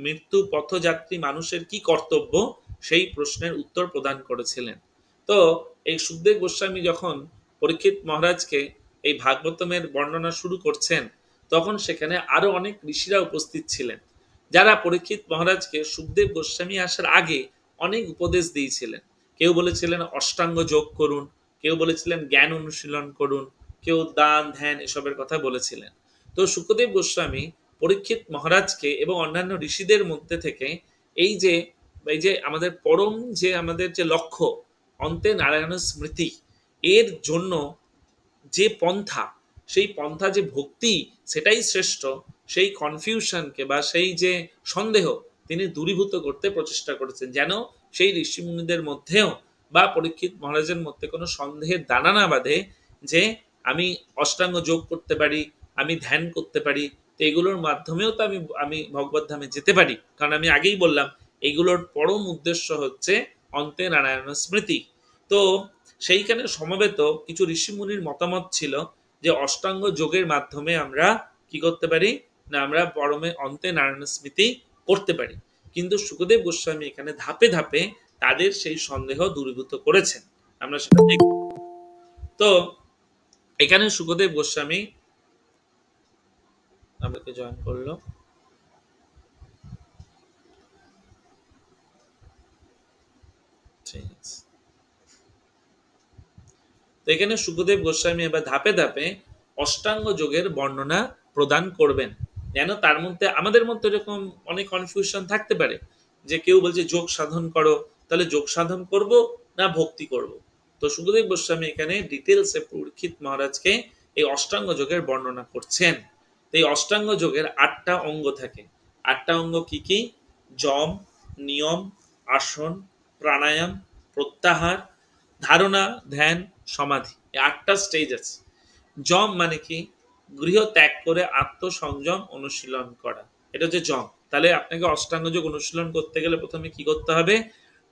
মৃত্যু পথযাত্রী মানুষের কি কর্তব্য, সেই প্রশ্নের উত্তর প্রদান করেছিলেন। তো এই সুখদেব গোস্বামী যখন পরীক্ষিত মহারাজকে এই ভাগবতমের বর্ণনা শুরু করছেন, তখন সেখানে আরো অনেক ঋষিরা উপস্থিত ছিলেন, যারা পরীক্ষিত মহারাজকে সুখদেব গোস্বামী আসার আগে অনেক উপদেশ দিয়েছিলেন। কেউ বলেছিলেন অষ্টাঙ্গ যোগ করুন, কেউ বলেছিলেন জ্ঞান অনুশীলন করুন, কেউ দান ধ্যান এসবের কথা বলেছিলেন। তো সুখদেব গোস্বামী পরীক্ষিত মহারাজকে এবং অন্যান্য ঋষিদের মধ্যে থেকে এই যে আমাদের পরম যে আমাদের যে লক্ষ্য, অন্তে নারায়ণের স্মৃতি, এর জন্য যে পন্থা, সেই পন্থা যে ভক্তি, সেটাই শ্রেষ্ঠ, সেই কনফিউশনকে বা সেই যে সন্দেহ তিনি দূরীভূত করতে প্রচেষ্টা করেছেন, যেন সেই ঋষিমুনিদের মধ্যেও বা পরীক্ষিত মহারাজের মধ্যে কোনো সন্দেহের দানা না বাঁধে যে আমি অষ্টাঙ্গ যোগ করতে পারি, আমি ধ্যান করতে পারি, তো এগুলোর মাধ্যমেও তো আমি আমি ভগবত ধামে যেতে পারি। কারণ আমি আগেই বললাম এগুলোর পরম উদ্দেশ্য হচ্ছে অন্তে নারায়ণ স্মৃতি। তো সেইখানে সমবেত কিছু ঋষিমুনির মতামত ছিল যে অষ্টাঙ্গ যোগের মাধ্যমে আমরা কি করতে পারি না, আমরা পরমে অন্তে নারায়ণ স্মৃতি করতে পারি। কিন্তু সুখদেব গোস্বামী এখানে ধাপে ধাপে তাদের সেই সন্দেহ দূরীভূত করেছেন, আমরা সেটা দেখব। তো এখানে সুখদেব গোস্বামী আমাকে জয়েন করলো, ঠিক আছে। তো এখানে সুখদেব গোস্বামী এবার ধাপে ধাপে অষ্টাঙ্গ যোগের বর্ণনা প্রদান করবেন, যেন তার মধ্যে আমাদের মধ্যে এরকম অনেক কনফিউশন থাকতে পারে যে কেউ বলছে যোগ সাধন করো, তাহলে যোগ সাধন করব না ভক্তি করব। তো সুখদেব গোস্বামী এখানে ডিটেলসে পরীক্ষিত মহারাজকে এই অষ্টাঙ্গ যোগের বর্ণনা করছেন। তো এই অষ্টাঙ্গ যোগের 8টা অঙ্গ থাকে। 8টা অঙ্গ কি কি? যম, নিয়ম, আসন, প্রাণায়াম, প্রত্যাহার, ধারণা, ধ্যান, সমাধি, এই 8টা স্টেজ আছে। যম মানে কি? গৃহ ত্যাগ করে আত্মসংযম অনুশীলন করা, এটা হচ্ছে যম। তাহলে আপনাকে অষ্টাঙ্গ যোগ অনুশীলন করতে গেলে প্রথমে কি করতে হবে?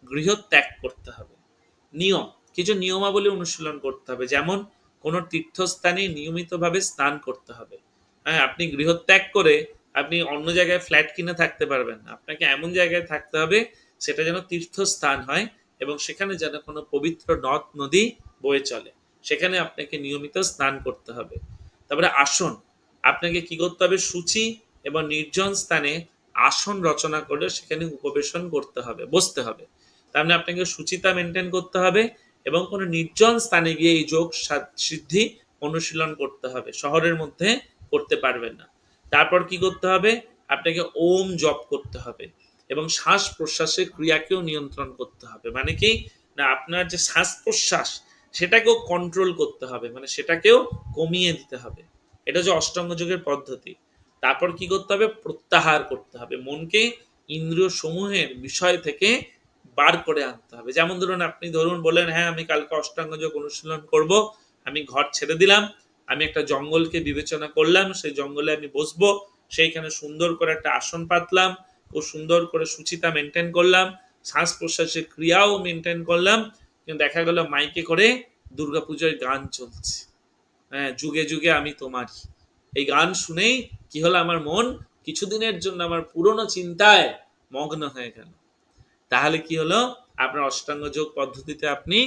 গৃহ ত্যাগ করতে হবে। নিয়ম, কিছু নিয়মাবলী অনুশীলন করতে হবে, যেমন কোনো তীর্থস্থানে নিয়মিতভাবে স্নান করতে হবে। হ্যাঁ, আপনি গৃহত্যাগ করে আপনি অন্য জায়গায় ফ্ল্যাট কিনে থাকতে পারবেন না, আপনাকে এমন জায়গায় থাকতে হবে সেটা যেন তীর্থস্থান হয় এবং সেখানে যেন কোনো পবিত্র নদ নদী বয়ে চলে, সেখানে আপনাকে নিয়মিত স্নান করতে হবে। তারপরে আসন, আপনাকে কি করতে হবে? সূচি এবং নির্জন স্থানে আসন রচনা করে সেখানে উপবেশন করতে হবে, বসতে হবে। তার মানে আপনাকে সুচিতা মেনটেন করতে হবে এবং কোনো নির্জন স্থানে গিয়ে এই যোগ সিদ্ধি অনুশীলন করতে হবে, শহরের মধ্যে করতে পারবেন না। তারপর কি করতে হবে? আপনাকে ওম জপ করতে হবে এবং শ্বাস প্রশ্বাসের ক্রিয়াকেও নিয়ন্ত্রণ করতে হবে। মানে কি না, আপনার যে শ্বাস প্রশ্বাস সেটাকেও কন্ট্রোল করতে হবে, মানে সেটাকেও কমিয়ে দিতে হবে। এটা হচ্ছে অষ্টাঙ্গ যোগের পদ্ধতি। তারপর কি করতে হবে? প্রত্যাহার করতে হবে, মনকে ইন্দ্রিয় সমূহের বিষয় থেকে বার করে আনতে হবে। যেমন ধরুন আপনি ধরুন বলেন হ্যাঁ আমি কালকে অষ্টাঙ্গ যোগ অনুশীলন করব, আমি ঘর ছেড়ে দিলাম, আমি একটা জঙ্গলকে বিবেচনা করলাম, সেই জঙ্গলে আমি বসবো, সেইখানে সুন্দর করে একটা আসন পাতলাম, খুব সুন্দর করে সুচিতা মেনটেন করলাম, শ্বাস প্রশ্বাসের ক্রিয়াও মেনটেন করলাম, কিন্তু দেখা গেল মাইকে করে দুর্গাপূজার গান চলছে, হ্যাঁ যুগে যুগে আমি তোমারই, এই গান শুনেই কি হলো, আমার মন কিছুদিনের জন্য আমার পুরনো চিন্তায় মগ্ন হয়ে গেল। তাহলে কি হলো? আপনার অষ্টাঙ্গ যোগ পদ্ধতিতে আপনি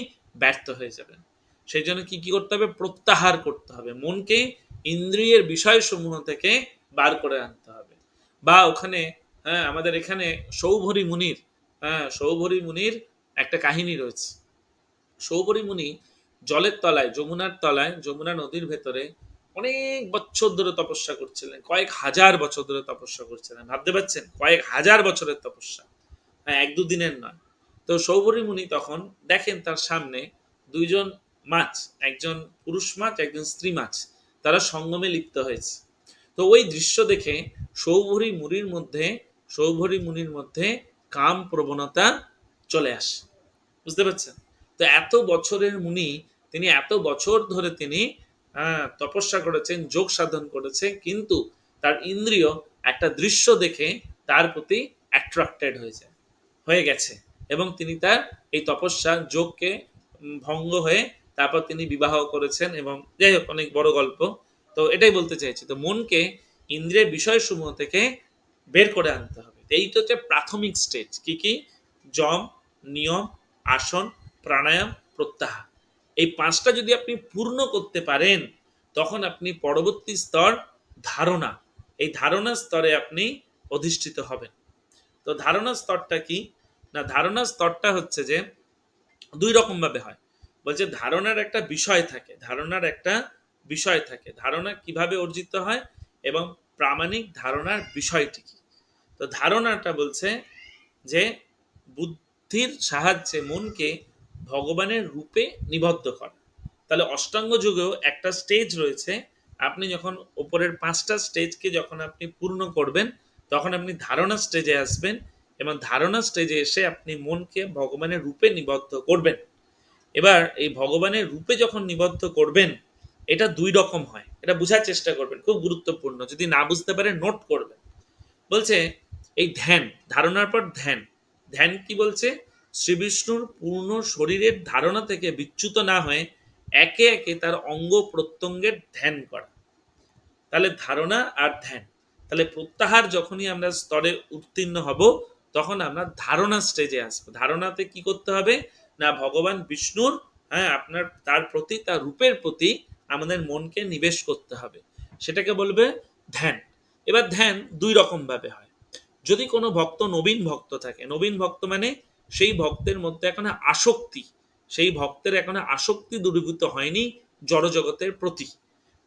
ব্যর্থ হয়ে যাবেন। সেই জন্য কি কি করতে হবে? প্রত্যাহার করতে হবে, মনকে ইন্দ্রিয়ের বিষয়সমূহ থেকে বার করে আনতে হবে। বা ওখানে হ্যাঁ আমাদের এখানে সৌভরী মুনির, হ্যাঁ সৌভরী মুনির একটা কাহিনী রয়েছে। সৌভরী মুনি জলের তলায়, যমুনার তলায়, যমুনা নদীর ভেতরে অনেক বছর ধরে তপস্যা করছিলেন, কয়েক হাজার বছর ধরে তপস্যা করছিলেন। ভাবতে পারছেন? কয়েক হাজার বছরের তপস্যা, হ্যাঁ এক দুদিনের নয়। তো সৌভরী মুনি তখন দেখেন তার সামনে দুইজন মাছ, একজন পুরুষ মাছ একজন স্ত্রী মাছ, তারা সঙ্গমে লিপ্ত হয়েছে। তো ওই দৃশ্য দেখে সৌভরী মুনির মধ্যে কাম প্রবণতা চলে আসে, বুঝতে পারছেন? তো এত বছরের মুনি, তিনি এত বছর ধরে তিনি তপস্যা করেছেন, যোগ সাধন করেছে, কিন্তু তার ইন্দ্রিয় একটা দৃশ্য দেখে তার প্রতি অ্যাট্রাক্টেড হয়ে গেছে এবং তিনি তার এই তপস্যা যোগকে ভঙ্গ হয়ে তারপর তিনি বিবাহ করেছেন এবং যাই হোক অনেক বড় গল্প। তো এটাই বলতে চাইছি, তো মনকে ইন্দ্রিয়ের বিষয়সমূহ থেকে বের করে আনতে হবে। এইটা হচ্ছে প্রাথমিক স্টেজ। কি কি? যম, নিয়ম, আসন, প্রাণায়াম, প্রত্যাহার, এই 5টা যদি আপনি পূর্ণ করতে পারেন তখন আপনি পরবর্তী স্তর ধারণা, এই ধারণা স্তরে আপনি অধিষ্ঠিত হবেন। তো ধারণা স্তরটা কি না, ধারণা স্তরটা হচ্ছে যে দুই রকম ভাবে হয়। বলছে ধারণার একটা বিষয় থাকে, ধারণার একটা বিষয় থাকে, ধারণা কিভাবে অর্জিত হয় এবং প্রামাণিক ধারণার বিষয়টি কি। তো ধারণাটা বলছে যে বুদ্ধির সাহায্যে মনকে ভগবানের রূপে নিবদ্ধ করা। তাহলে অষ্টাঙ্গ যুগেও একটা স্টেজ রয়েছে, আপনি যখন উপরের 5টা স্টেজকে যখন আপনি পূর্ণ করবেন তখন আপনি ধারণা স্টেজে আসবেন, এবং ধারণা স্টেজে এসে আপনি মনকে ভগবানের রূপে নিবদ্ধ করবেন। এবার এই ভগবানের রূপে যখন নিবদ্ধ করবেন, এটা দুই রকম হয়, এটা বোঝার চেষ্টা করবেন, খুব গুরুত্বপূর্ণ, যদি না বুঝতে পারে নোট করবেন। বলছে এই ধ্যান, ধারণার পর ধ্যান, ধ্যান কি বলছে, শ্রী বিষ্ণুর পূর্ণ শরীরের ধারণা থেকে বিচ্যুত না হয়ে একে একে তার অঙ্গ প্রত্যঙ্গের ধ্যান করা। তাহলে ধারণা আর ধ্যান, তাহলে প্রত্যাহার যখনই আমরা স্তরে উত্তীর্ণ হব তখন আমরা ধারণা স্টেজে আসবো। ধারণাতে কি করতে হবে না, ভগবান বিষ্ণুর, হ্যাঁ, আপনার তার প্রতি, তার রূপের প্রতি আমাদের মনকে নিবেশ করতে হবে, সেটাকে বলবে ধ্যান। এবার ধ্যান দুই রকম ভাবে হয়। যদি কোনো ভক্ত নবীন ভক্ত থাকে, নবীন ভক্ত মানে সেই ভক্তের মধ্যে এখনো আসক্তি, সেই ভক্তের এখনো আসক্তি দূরীভূত হয়নি জড়জগতের প্রতি,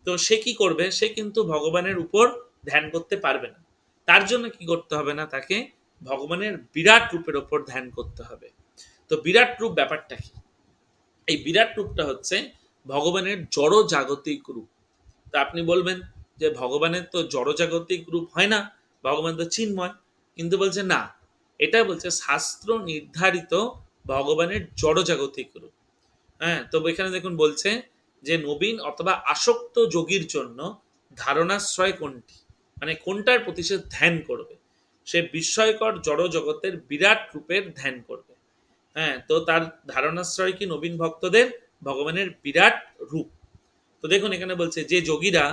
তো সে কি করবে, সে কিন্তু ভগবানের উপর ধ্যান করতে পারবে না। তার জন্য কি করতে হবে না, তাকে ভগবানের বিরাট রূপের উপর ধ্যান করতে হবে। তো বিরাট রূপ ব্যাপারটা কি, এই বিরাট রূপটা হচ্ছে ভগবানের জড় জাগতিক রূপ। তা আপনি বলবেন যে ভগবানের তো জড় জাগতিক রূপ হয় না, ভগবান তো চিন্ময়। কিন্তু বলছে না, এটা বলছে শাস্ত্র নির্ধারিত ভগবানের জড় জাগতিক রূপ। হ্যাঁ, তো এখানে দেখুন বলছে যে নবীন অথবা আসক্ত যোগীর জন্য ধারণাশ্রয় কোনটি, মানে কোনটার প্রতি সে ধ্যান করবে, সে বিস্ময়কর জড় জগতের বিরাট রূপের ধ্যান করবে। হ্যাঁ, তো তার ধারণাশ্রয় কি নবীন ভক্তদের ভগবানের বিরাট রূপ। তো দেখুন এখানে বলছে যে যোগীরা,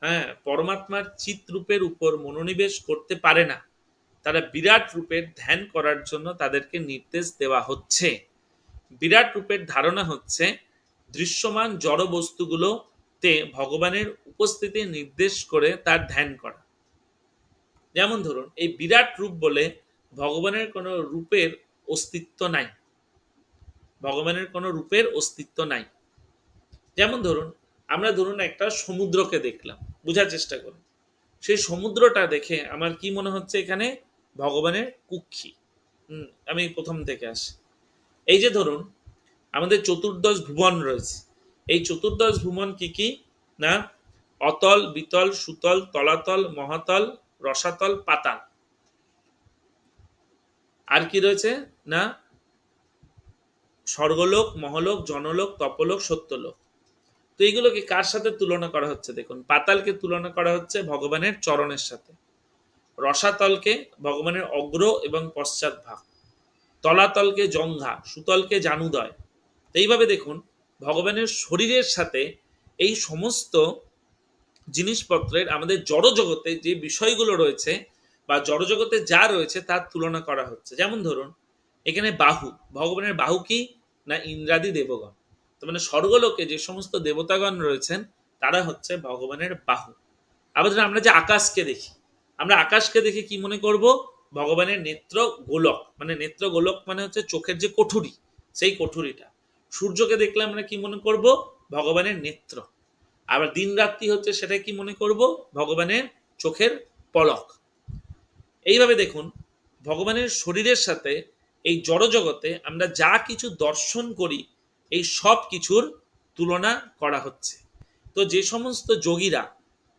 হ্যাঁ, পরমাত্মার চিত রূপের উপর মনোনিবেশ করতে পারে না, তারা বিরাট রূপের ধ্যান করার জন্য তাদেরকে নির্দেশ দেওয়া হচ্ছে। বিরাট রূপের ধারণা হচ্ছে দৃশ্যমান জড় বস্তুগুলোতে ভগবানের উপস্থিতি নির্দেশ করে তার ধ্যান করা। যেমন ধরুন এই বিরাট রূপ বলে ভগবানের কোনো রূপের অস্তিত্ব নাই, ভগবানের কোনো রূপের অস্তিত্ব নাই। যেমন ধরুন আমরা ধরুন একটা সমুদ্রকে দেখলাম, বোঝার চেষ্টা করুন, সেই সমুদ্রটা দেখে আমার কি মনে হচ্ছে, এখানে ভগবানের কুক্ষি। আমি প্রথম থেকে আসি। এই যে ধরুন আমাদের চতুর্দশ ভুবন রয়েছে, এই চতুর্দশ ভুবন কি কি না, অতল, বিতল, সুতল, তলাতল, মহাতল, রসাতল, পাতাল। আর কি রয়েছে না, স্বর্গলোক, মহলোক, জনলোক, তপলোক, সত্যলোক। তো এইগুলোকে কার সাথে তুলনা করা হচ্ছে, দেখুন পাতালকে তুলনা করা হচ্ছে ভগবানের চরণের সাথে, রসাতলকে ভগবানের অগ্র এবং পশ্চাৎ ভাগ, তলাতলকে জঙ্ঘা, সুতলকে জানুদয়। এইভাবে দেখুন ভগবানের শরীরের সাথে এই সমস্ত জিনিসপত্রের আমাদের জড়জগতে যে বিষয়গুলো রয়েছে বা জড়জগতে যা রয়েছে তার তুলনা করা হচ্ছে। যেমন ধরুন এখানে বাহু, ভগবানের বাহু কি না, ইন্দ্রাদি দেবগণ। তো মানে স্বর্গলোকে যে সমস্ত দেবতাগণ রয়েছেন তারা হচ্ছে ভগবানের বাহু। আবার ধরুন আমরা যে আকাশকে দেখি, আমরা আকাশকে দেখে কি মনে করব, ভগবানের নেত্র গোলক, মানে নেত্র গোলক মানে হচ্ছে চোখের যে কোঠুরি, সেই কোঠুরিটা। সূর্যকে দেখলে আমরা কি মনে করব, ভগবানের নেত্র। আবার দিন রাত্রি হচ্ছে সেটা কি মনে করব, ভগবানের চোখের পলক। এইভাবে দেখুন ভগবানের শরীরের সাথে এই জড়জগতে আমরা যা কিছু দর্শন করি এই সব কিছুর তুলনা করা হচ্ছে। তো যে সমস্ত যোগীরা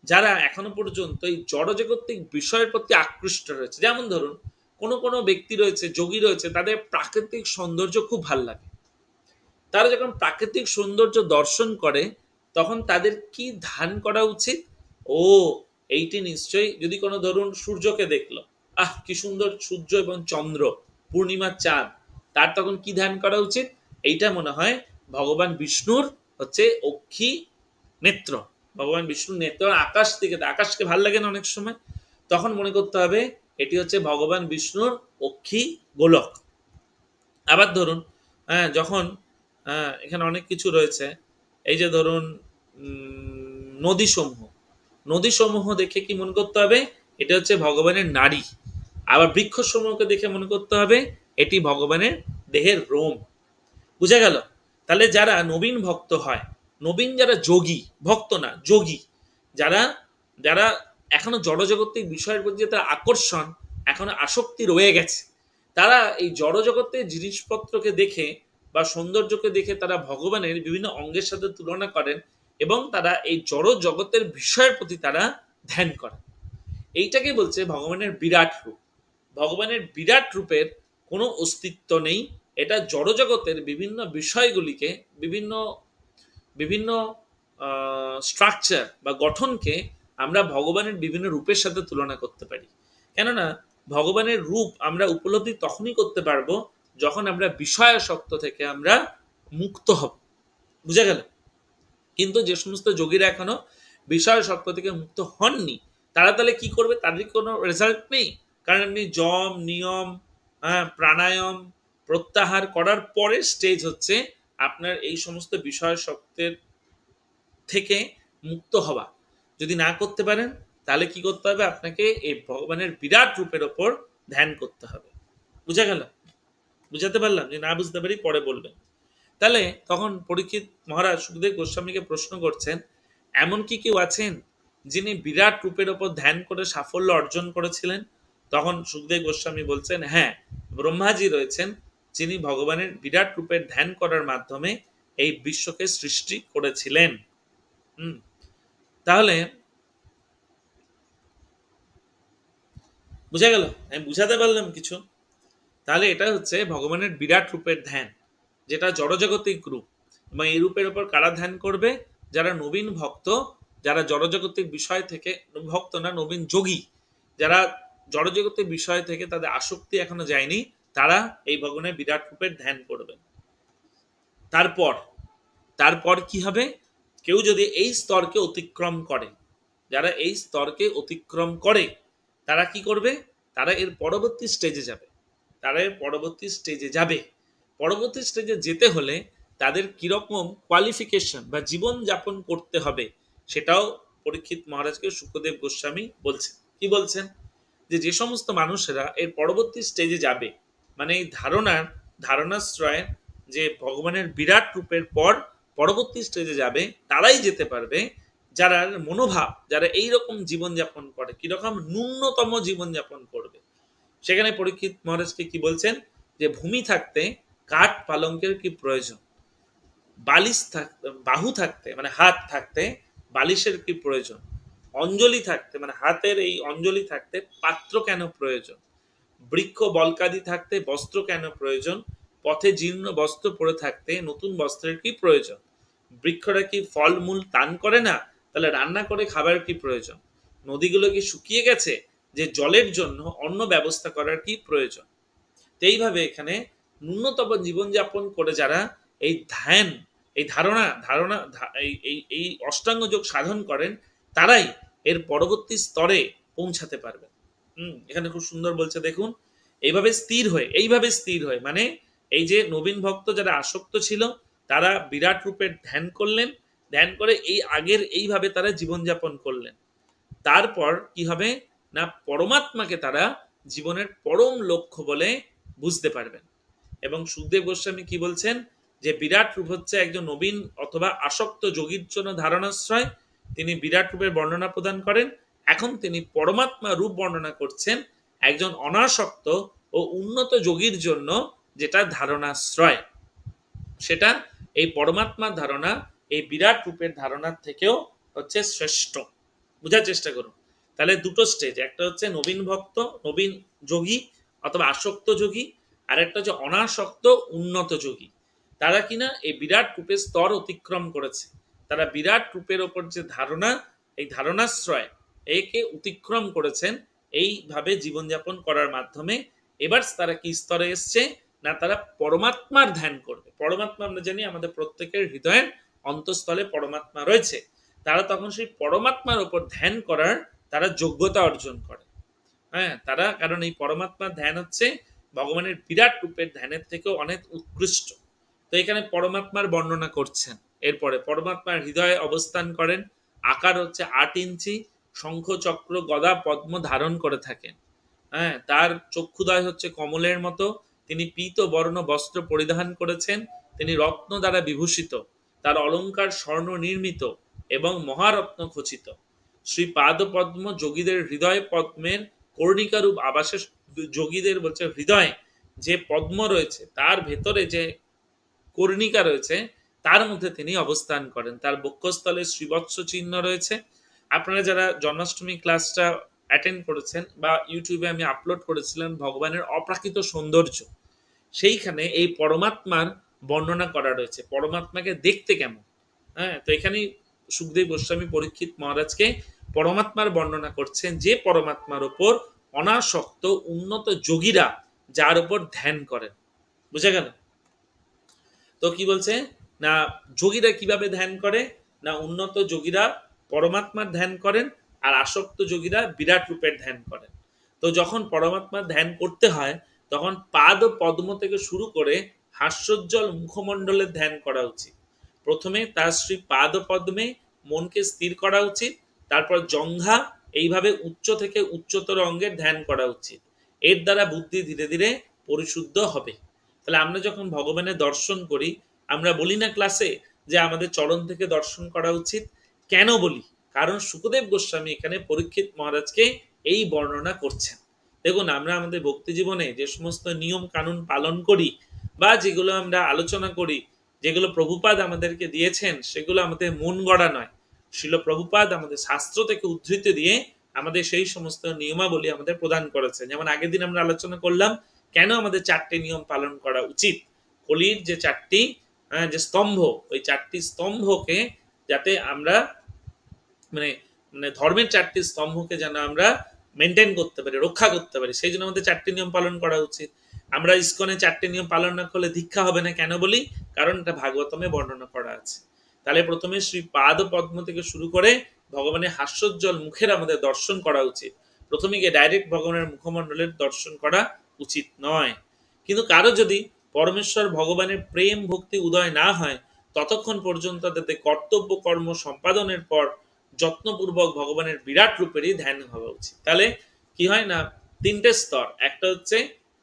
যারা এখনো পর্যন্ত এই জড়জগতিক বিষয়ের প্রতি আকৃষ্ট রয়েছে, যেমন ধরুন কোনো কোনো ব্যক্তি রয়েছে, যোগী রয়েছে, তাদের প্রাকৃতিক সৌন্দর্য খুব ভাল লাগে, তারা যখন প্রাকৃতিক সৌন্দর্য দর্শন করে তখন তাদের কি ধ্যান করা উচিত, ও এইটি নিশ্চয়ই, যদি কোনো ধরুন সূর্যকে দেখলো, আহ কি সুন্দর সূর্য এবং চন্দ্র, পূর্ণিমার চাঁদ, তার তখন কি ধ্যান করা উচিত, এইটা মনে হয় ভগবান বিষ্ণুর হচ্ছে অক্ষি নেত্র, ভগবান বিষ্ণুর নেত্র। আকাশ থেকে, আকাশকে ভাল লাগে না অনেক সময়, তখন মনে করতে হবে এটি হচ্ছে ভগবান বিষ্ণুর অক্ষি গোলক। আবার ধরুন যখন এখানে অনেক কিছু রয়েছে, এই যে ধরুন নদীসমূহ, নদীসমূহ দেখে কি মনে করতে হবে এটা হচ্ছে ভগবানের নারী। আবার বৃক্ষসমূহকে দেখে মনে করতে হবে এটি ভগবানের দেহের রোম। বুঝা গেল? তাহলে যারা নবীন ভক্ত হয়, নবীন যারা যোগী, ভক্ত না যোগী, যারা যারা এখনো জড়জগতের বিষয়ের প্রতি যে তার আকর্ষণ, এখনো আসক্তি রয়ে গেছে, তারা এই জড়জগতের জিনিসপত্রকে দেখে বা সৌন্দর্যকে দেখে তারা ভগবানের বিভিন্ন অঙ্গের সাথে তুলনা করেন এবং তারা এই জড় জগতের বিষয়ের প্রতি তারা ধ্যান করেন। এইটাকে বলছে ভগবানের বিরাট রূপ। ভগবানের বিরাট রূপের কোনো অস্তিত্ব নেই। এটা জড়জগতের বিভিন্ন বিষয়গুলিকে, বিভিন্ন বিভিন্ন স্ট্রাকচার বা গঠনকে আমরা ভগবানের বিভিন্ন রূপের সাথে তুলনা করতে পারি। কেননা ভগবানের রূপ আমরা উপলব্ধি তখনই করতে পারবো যখন আমরা বিষয়াসক্ত থেকে আমরা মুক্ত হব। বুঝা গেল? কিন্তু যে সমস্ত যোগীরা এখনো বিষয়াসক্ত থেকে মুক্ত হননি, তারা তাহলে কি করবে? তাদের কোনো রেজাল্ট নেই। কারণ এমনি যম, নিয়ম, প্রাণায়াম, প্রত্যাহার করার পরের স্টেজ হচ্ছে আপনার এই সমস্ত বিষয়াসক্তের থেকে মুক্ত হওয়া। যদি না করতে পারেন তাহলে কি করতে হবে? আপনাকে এই ভগবানের বিরাট রূপের ওপর ধ্যান করতে হবে। বুঝা গেল? বুঝাতে পারলাম? যে না বুঝতে পারি পরে বলবেন। তাহলে তখন পরীক্ষিত মহারাজ সুখদেব গোস্বামীকে প্রশ্ন করছেন, এমন কি কেউ আছেন যিনি বিরাট রূপের ওপর ধ্যান করে সাফল্য অর্জন করেছিলেন? তখন সুখদেব গোস্বামী বলছেন, হ্যাঁ, ব্রহ্মাজি রয়েছেন, যিনি ভগবানের বিরাট রূপের ধ্যান করার মাধ্যমে এই বিশ্বকে সৃষ্টি করেছিলেন। তাহলে বুঝা গেল? আমি বুঝাতে পারলাম কিছু? তাহলে এটা হচ্ছে ভগবানের বিরাট রূপের ধ্যান, যেটা জড়জাগতিক রূপ। এবং এই রূপের ওপর কারা ধ্যান করবে? যারা নবীন ভক্ত, যারা জড়জাগতিক বিষয় থেকে, ভক্ত না, নবীন যোগী, যারা জড়জগতের বিষয় থেকে তাদের আসক্তি এখনো যায়নি, তারা এই ভগবানের বিরাট রূপের ধ্যান করবেন। তারপর তারপর কি হবে? কেউ যদি এই স্তরকে অতিক্রম করে, যারা এই স্তরকে অতিক্রম করে তারা কি করবে? তারা এর পরবর্তী স্টেজে যাবে। তারা এর পরবর্তী স্টেজে যাবে। পরবর্তী স্টেজে যেতে হলে তাদের কিরকম কোয়ালিফিকেশন বা জীবন যাপন করতে হবে সেটাও পরীক্ষিত মহারাজকে সুখদেব গোস্বামী বলছেন। কি বলছেন? যে যে সমস্ত মানুষেরা এর পরবর্তী স্টেজে যাবে, মানে এই ধারণাশ্রয়ের যে ভগবানের বিরাট রূপের পর পরবর্তী স্টেজে যাবে, তারাই যেতে পারবে যারা মনোভাব, যারা এইরকম জীবনযাপন করে, কিরকম ন্যূনতম জীবনযাপন করবে। সেখানে পরীক্ষিত মহারাজকে কি বলছেন? যে ভূমি থাকতে কাঠ পালঙ্কের কি প্রয়োজন, বালিশ থাকতে, বাহু থাকতে মানে হাত থাকতে বালিশের কি প্রয়োজন, অঞ্জলি থাকতে মানে হাতের এই অঞ্জলি থাকতে পাত্র কেন প্রয়োজন, বৃক্ষ বলকাদি থাকতে বস্ত্র কেন প্রয়োজন, পথে জীর্ণ বস্ত্র পরে থাকতে নতুন বস্ত্রের কি প্রয়োজন, বৃক্ষরা কি ফলমূল দান করে না, তাহলে রান্না করে খাবার কি প্রয়োজন, নদীগুলো কি শুকিয়ে গেছে, যে জলের জন্য অন্য ব্যবস্থা করার কি প্রয়োজন। এইভাবে এখানে ন্যূনতম জীবনযাপন করে যারা এই ধ্যান, এই ধারণা ধারণা এই অষ্টাঙ্গ যোগ সাধন করেন, তারাই এর পরবর্তী স্তরে পৌঁছাতে পারবেন। এখানে খুব সুন্দর বলছে, দেখুন, এইভাবে স্থির হয়ে মানে এই যে নবীন ভক্ত যারা আসক্ত ছিল তারা বিরাট রূপের ধ্যান করলেন, ধ্যান করে এই আগের এইভাবে তারা জীবনযাপন করলেন। তারপর কি হবে না, পরমাত্মাকে তারা জীবনের পরম লক্ষ্য বলে বুঝতে পারবেন। এবং সুখদেব গোস্বামী কি বলছেন? যে বিরাট রূপ হচ্ছে একজন নবীন অথবা আসক্ত যোগীর জন্য ধারণাশ্রয়। তিনি বিরাট রূপের বর্ণনা প্রদান করেন। এখন তিনি পরমাত্মা রূপ বর্ণনা করছেন একজন অনাসক্ত ও উন্নত যোগীর জন্য, যেটা ধারণাশ্রয়। সেটা এই পরমাত্মার ধারণা এই বিরাট রূপের ধারণার থেকেও হচ্ছে শ্রেষ্ঠ। বোঝার চেষ্টা করুন। তাহলে দুটো স্টেজ, একটা হচ্ছে নবীন ভক্ত, নবীন যোগী অথবা আসক্ত যোগী, আর একটা হচ্ছে অনাসক্ত উন্নত যোগী। তারা কিনা এই বিরাট রূপের স্তর অতিক্রম করেছে। তারা বিরাট রূপের ওপর যে ধারণা, এই ধারণাশ্রয় একে অতিক্রম করেছেন এইভাবে জীবনযাপন করার মাধ্যমে। এবার তারা কি স্তরে এসছে না, তারা পরমাত্মার ধ্যান করবে। পরমাত্মা আমরা জানি আমাদের প্রত্যেকের হৃদয়ের অন্তঃস্থলে পরমাত্মা রয়েছে। তারা তখন সেই পরমাত্মার উপর ধ্যান করার তারা যোগ্যতা অর্জন করে। হ্যাঁ, তারা, কারণ এই পরমাত্মার ধ্যান হচ্ছে ভগবানের বিরাট রূপের ধ্যানের থেকেও অনেক উৎকৃষ্ট। তো এখানে পরমাত্মার বর্ণনা করছেন। এরপরে পরমাত্মার হৃদয়ে অবস্থান করেন, আকার হচ্ছে ৮ ইঞ্চি, শঙ্খ চক্র গদা পদ্ম ধারণ করে থাকেন। হ্যাঁ, তার চক্ষুদয় হচ্ছে কমলের মতো, তিনি পীত বর্ণ বস্ত্র পরিধান করেছেন, তিনি রত্ন দ্বারা বিভূষিত, তার অলঙ্কার স্বর্ণ নির্মিত এবং মহারত্ন খচিত। শ্রী পাদ পদ্ম যোগীদের হৃদয় পদ্মের কর্ণিকারূপ আবাসে, যোগীদের বলছে হৃদয়ে যে পদ্ম রয়েছে তার ভেতরে যে কর্ণিকা রয়েছে তার মধ্যে তিনি অবস্থান করেন। তার বক্ষস্থলে শ্রীবৎস চিহ্ন রয়েছে। আপনারা যারা জন্মাষ্টমী ক্লাসটা অ্যাটেন্ড করেছেন বা ইউটিউবে আমি আপলোড করেছিলাম ভগবানের অপ্রাকৃত সৌন্দর্য, সেইখানে এই পরমাত্মার বর্ণনা করা রয়েছে, পরমাত্মাকে দেখতে কেমন। হ্যাঁ, তো এখানেই সুখদেব গোস্বামী পরীক্ষিত মহারাজকে পরমাত্মার বর্ণনা করছেন, যে পরমাত্মার ওপর অনাসক্ত উন্নত যোগীরা যার উপর ধ্যান করেন। বুঝা গেল? তো কি বলছে না, যোগীরা কিভাবে ধ্যান করে না, উন্নত যোগীরা পরমাত্মার ধ্যান করেন আর আসক্ত যোগীরা বিরাট রূপের ধ্যান করেন। তো যখন পরমাত্মার ধ্যান করতে হয় তখন পাদ পদ্ম থেকে শুরু করে হাস্যোজ্জ্বল মুখমণ্ডলের ধ্যান করা উচিত। প্রথমে তার শ্রী পাদ পদ্মে মনকে স্থির করা উচিত, তারপর জঙ্ঘা এইভাবে উচ্চ থেকে উচ্চতর অঙ্গের ধ্যান করা উচিত। এর দ্বারা বুদ্ধি ধীরে ধীরে পরিশুদ্ধ হবে। তাহলে আমরা যখন ভগবানের দর্শন করি, আমরা বলি না ক্লাসে যে আমাদের চরণ থেকে দর্শন করা উচিত? কেন বলি? কারণ সুখদেব গোস্বামী এখানে পরীক্ষিত মহারাজকে এই বর্ণনা করছেন। দেখুন, আমরা আমাদের ভক্তি জীবনে যে সমস্ত নিয়ম কানুন পালন করি বা যেগুলো আমরা আলোচনা করি, যেগুলো প্রভুপাদ আমাদেরকে দিয়েছেন, সেগুলো আমাদের মন গড়া নয়। শিল প্রভুপাদ আমাদের শাস্ত্র থেকে উদ্ধৃতি দিয়ে আমাদের সেই সমস্ত নিয়মাবলী আমাদের প্রদান করেছেন। যেমন আগের দিন আমরা আলোচনা করলাম কেন আমাদের 4টি নিয়ম পালন করা উচিত। কলির যে 4টি যে স্তম্ভ, ওই 4টি স্তম্ভকে যাতে আমরা মানে মানে ধর্মের 4টি স্তম্ভকে যেন আমরা মেনটেন করতে পারি, রক্ষা করতে পারি, সেই জন্য আমাদের 4টি নিয়ম পালন করা উচিত। আমরা ইসকনে 4টি নিয়ম পালন না করলে দীক্ষা হবে না। কেন বলি? কারণ এটা ভাগবতমে বর্ণনা করা আছে। তাহলে প্রথমে শ্রী পাদ পদ্ম থেকে শুরু করে ভগবানের হাস্যোজ্জ্বল মুখের আমাদের দর্শন করা উচিত। প্রথমে গিয়ে ডাইরেক্ট ভগবানের মুখমণ্ডলের দর্শন করা উচিত নয়। কিন্তু কারো যদি পরমেশ্বর ভগবানের প্রেম ভক্তি উদয় না হয়, ততক্ষণ পর্যন্ত তাদের কর্তব্য কর্ম সম্পাদনের পর যত্নপূর্বক ভগবানের বিরাট রূপেরই ধ্যান হওয়া উচিত। তাহলে কি হয় না, 3টে স্তর। একটা হচ্ছে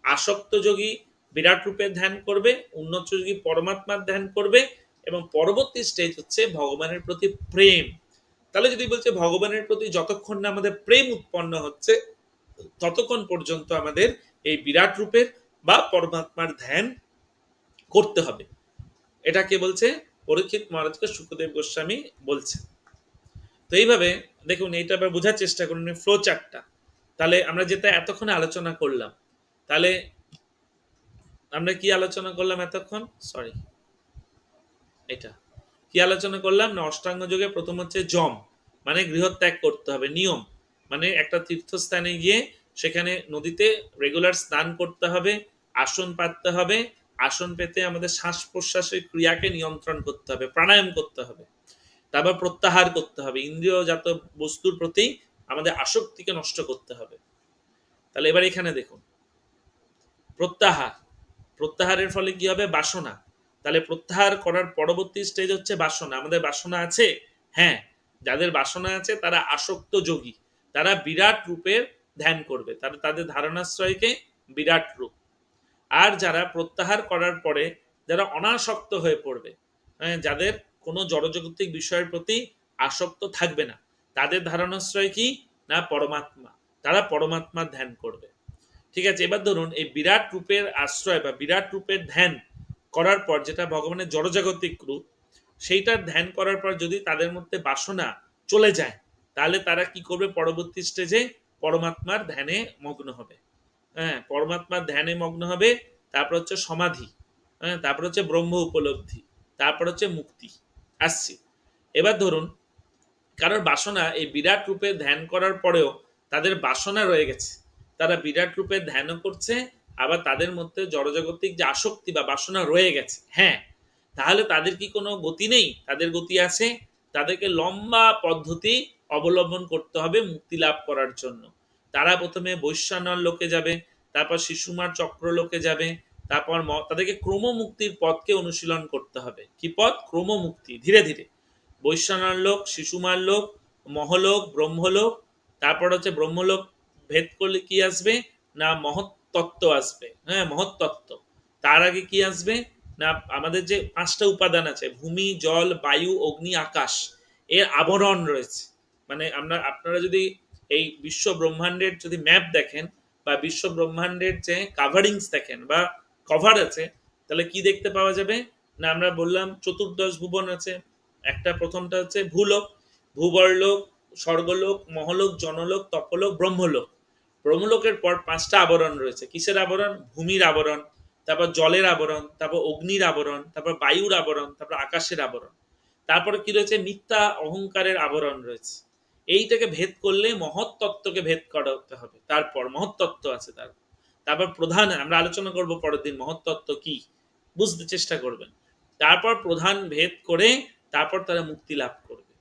আসক্ত যোগী বিরাট রূপের ধ্যান করবে, উন্নত যোগী পরমাত্মার ধ্যান করবে, এবং পরবর্তী স্টেজ হচ্ছে ভগবানের প্রতি প্রেম। তাহলে যদি বলছে ভগবানের প্রতি যতক্ষণ না আমাদের প্রেম উৎপন্ন হচ্ছে ততক্ষণ পর্যন্ত আমাদের এই বিরাট রূপের বা পরমাত্মার ধ্যান করতে হবে। এটা কে বলছে? পরীক্ষিত মহারাজকে সুখদেব গোস্বামী বলছে। তো এইভাবে দেখুন, এইটা আবার বোঝার চেষ্টা করুন ফ্লো চার্টটা। তাহলে আমরা যেটা এতক্ষণে আলোচনা করলাম, তাহলে আমরা কি আলোচনা করলাম এতক্ষণ? সরি, এটা কি আলোচনা করলাম না, অষ্টাঙ্গ যোগে প্রথম হচ্ছে যম, মানে গৃহত্যাগ করতে হবে। নিয়ম মানে একটা তীর্থস্থানে গিয়ে সেখানে নদীতে রেগুলার স্নান করতে হবে, আসন পাততে হবে, আসন পেতে আমাদের শ্বাস প্রশ্বাসের ক্রিয়াকে নিয়ন্ত্রণ করতে হবে, প্রাণায়াম করতে হবে, তারপর প্রত্যাহার করতে হবে, ইন্দ্রিয়জাত বস্তুর প্রতি আমাদের আসক্তিকে নষ্ট করতে হবে। তাহলে এবার এখানে দেখুন প্রত্যাহার, প্রত্যাহারের ফলে কি হবে? বাসনা। তাহলে প্রত্যাহার করার পরবর্তী স্টেজ হচ্ছে বাসনা। আমাদের বাসনা আছে? হ্যাঁ, যাদের বাসনা আছে তারা আসক্ত যোগী, তারা বিরাট রূপের ধ্যান করবে, তারা তাদের ধারণাশ্রয়কে বিরাট রূপ। আর যারা প্রত্যাহার করার পরে যারা অনাসক্ত হয়ে পড়বে, হ্যাঁ, যাদের কোনো জড়জাগতিক বিষয়ের প্রতি আসক্ত থাকবে না, তাদের ধারণাশ্রয় কি না পরমাত্মা, তারা পরমাত্মার ধ্যান করবে। ঠিক আছে, এবার ধরুন এই বিরাট রূপের আশ্রয় বা বিরাট রূপের ধ্যান করার পর, যেটা ভগবানের জড়জাগতিক রূপ, সেইটার ধ্যান করার পর যদি তাদের মধ্যে বাসনা চলে যায়, তাহলে তারা কি করবে? পরবর্তী স্টেজে পরমাত্মার ধ্যানে মগ্ন হবে। হ্যাঁ, পরমাত্মার ধ্যানে মগ্ন হবে। তারপর হচ্ছে সমাধি, হ্যাঁ, তারপর হচ্ছে ব্রহ্ম উপলব্ধি, তারপর হচ্ছে মুক্তি। আসছি, এবার ধরুন কারোর বাসনা এই বিরাট রূপে ধ্যান করার পরেও তাদের বাসনা রয়ে গেছে, তারা বিরাট রূপে ধ্যানও করছে, আবার তাদের মধ্যে জড়জাগতিক যে আসক্তি বা বাসনা রয়ে গেছে। হ্যাঁ, তাহলে তাদের কি কোনো গতি নেই? তাদের গতি আছে। তাদেরকে লম্বা পদ্ধতি অবলম্বন করতে হবে মুক্তি লাভ করার জন্য। তারা প্রথমে বৈশ্যানর লোকে যাবে, তারপর শিশুমার চক্র লোকে যাবে, তারপর তাদেরকে ক্রমমুক্তির পথকে অনুশীলন করতে হবে। কি পথ? ক্রমমুক্তি, ধীরে ধীরে। বৈশ্বনার লোক, শিশুমার লোক, মহলোক, ব্রহ্মলোক। তারপর হচ্ছে ব্রহ্মলোক ভেদ করলে কি আসবে না মহত্তত্ত্ব আসবে। হ্যাঁ, মহত্তত্ত্ব। তার আগে কি আসবে না আমাদের যে 5টা উপাদান আছে, ভূমি, জল, বায়ু, অগ্নি, আকাশ, এর আবরণ রয়েছে। মানে আপনারা যদি এই বিশ্ব ব্রহ্মাণ্ডের যদি ম্যাপ দেখেন বা বিশ্ব ব্রহ্মাণ্ডের যে কাভারিংস দেখেন বা কভার আছে, তাহলে কি দেখতে পাওয়া যাবে না আমরা বললাম চতুর্দশ ভুবন আছে। একটা প্রথমটা হচ্ছে ভূলোক, ভূবরলোক, স্বর্গলোক, মহলোক, জনলোক, তপলোক, ব্রহ্মলোক। ব্রহ্মলোকের পর 5টা আবরণ রয়েছে। কিসের আবরণ? ভূমির আবরণ, তারপর জলের আবরণ, তারপর অগ্নির আবরণ, তারপর বায়ুর আবরণ, তারপর আকাশের আবরণ। তারপরে কি রয়েছে? মিথ্যা অহংকারের আবরণ রয়েছে। এইটাকে ভেদ করলে মহত্তত্ত্বকে ভেদ করতে হবে। তারপর মহত্তত্ত্ব আছে। তারপর প্রধান আমরা আলোচনা করব পরের দিন মহত্তত্ত্ব কি, বুঝতে চেষ্টা করবেন। তারপর প্রধান ভেদ করে তারপর তারা মুক্তি লাভ করবে।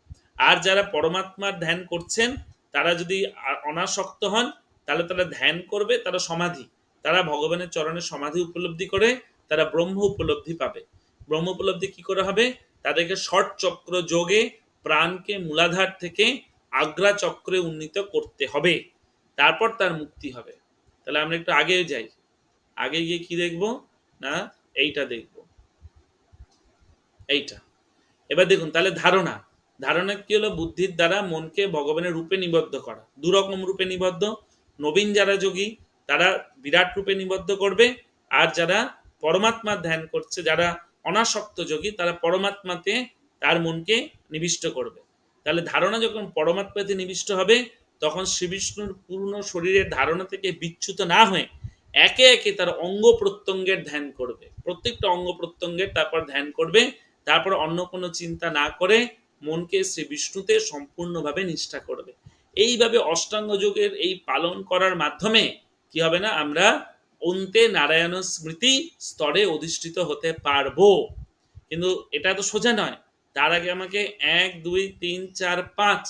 আর যারা পরমাত্মার ধ্যান করছেন তারা যদি অনাসক্ত হন তাহলে তারা ধ্যান করবে, তারা সমাধি, তারা ভগবানের চরণে সমাধি উপলব্ধি করে তারা ব্রহ্ম উপলব্ধি পাবে। ব্রহ্ম উপলব্ধি কি করে হবে? তাদেরকে ষট চক্র যোগে প্রাণকে মূলাধার থেকে আগ্রা চক্রে উন্নীত করতে হবে, তারপর তার মুক্তি হবে। তাহলে আমরা একটু আগে যাই। আগে গিয়ে কি দেখব না এইটা দেখব, এইটা। এবার দেখুন তাহলে ধারণা, ধারণা কি হলো? বুদ্ধির দ্বারা মনকে ভগবানের রূপে নিবদ্ধ করা। দুরকম রূপে নিবদ্ধ। নবীন যারা যোগী তারা বিরাট রূপে নিবদ্ধ করবে, আর যারা পরমাত্মার ধ্যান করছে, যারা অনাসক্ত যোগী, তারা পরমাত্মাতে তার মনকে নিবিষ্ট করবে। তাহলে ধারণা যখন পরমাত্মাতে নিবিষ্ট হবে তখন শ্রীবিষ্ণুর পূর্ণ শরীরের ধারণা থেকে বিচ্যুত না হয়ে একে একে তার অঙ্গ প্রত্যঙ্গের ধ্যান করবে। প্রত্যেকটা অঙ্গ প্রত্যঙ্গের তারপর ধ্যান করবে। তারপর অন্য কোনো চিন্তা না করে মনকে শ্রী বিষ্ণুতে সম্পূর্ণভাবে নিষ্ঠা করবে। এইভাবে অষ্টাঙ্গ যোগের এই পালন করার মাধ্যমে কি হবে না আমরা অন্তে নারায়ণ স্মৃতি স্তরে অধিষ্ঠিত হতে পারবো। কিন্তু এটা তো সোজা নয়। তার আগে আমাকে 1 2 3 4 5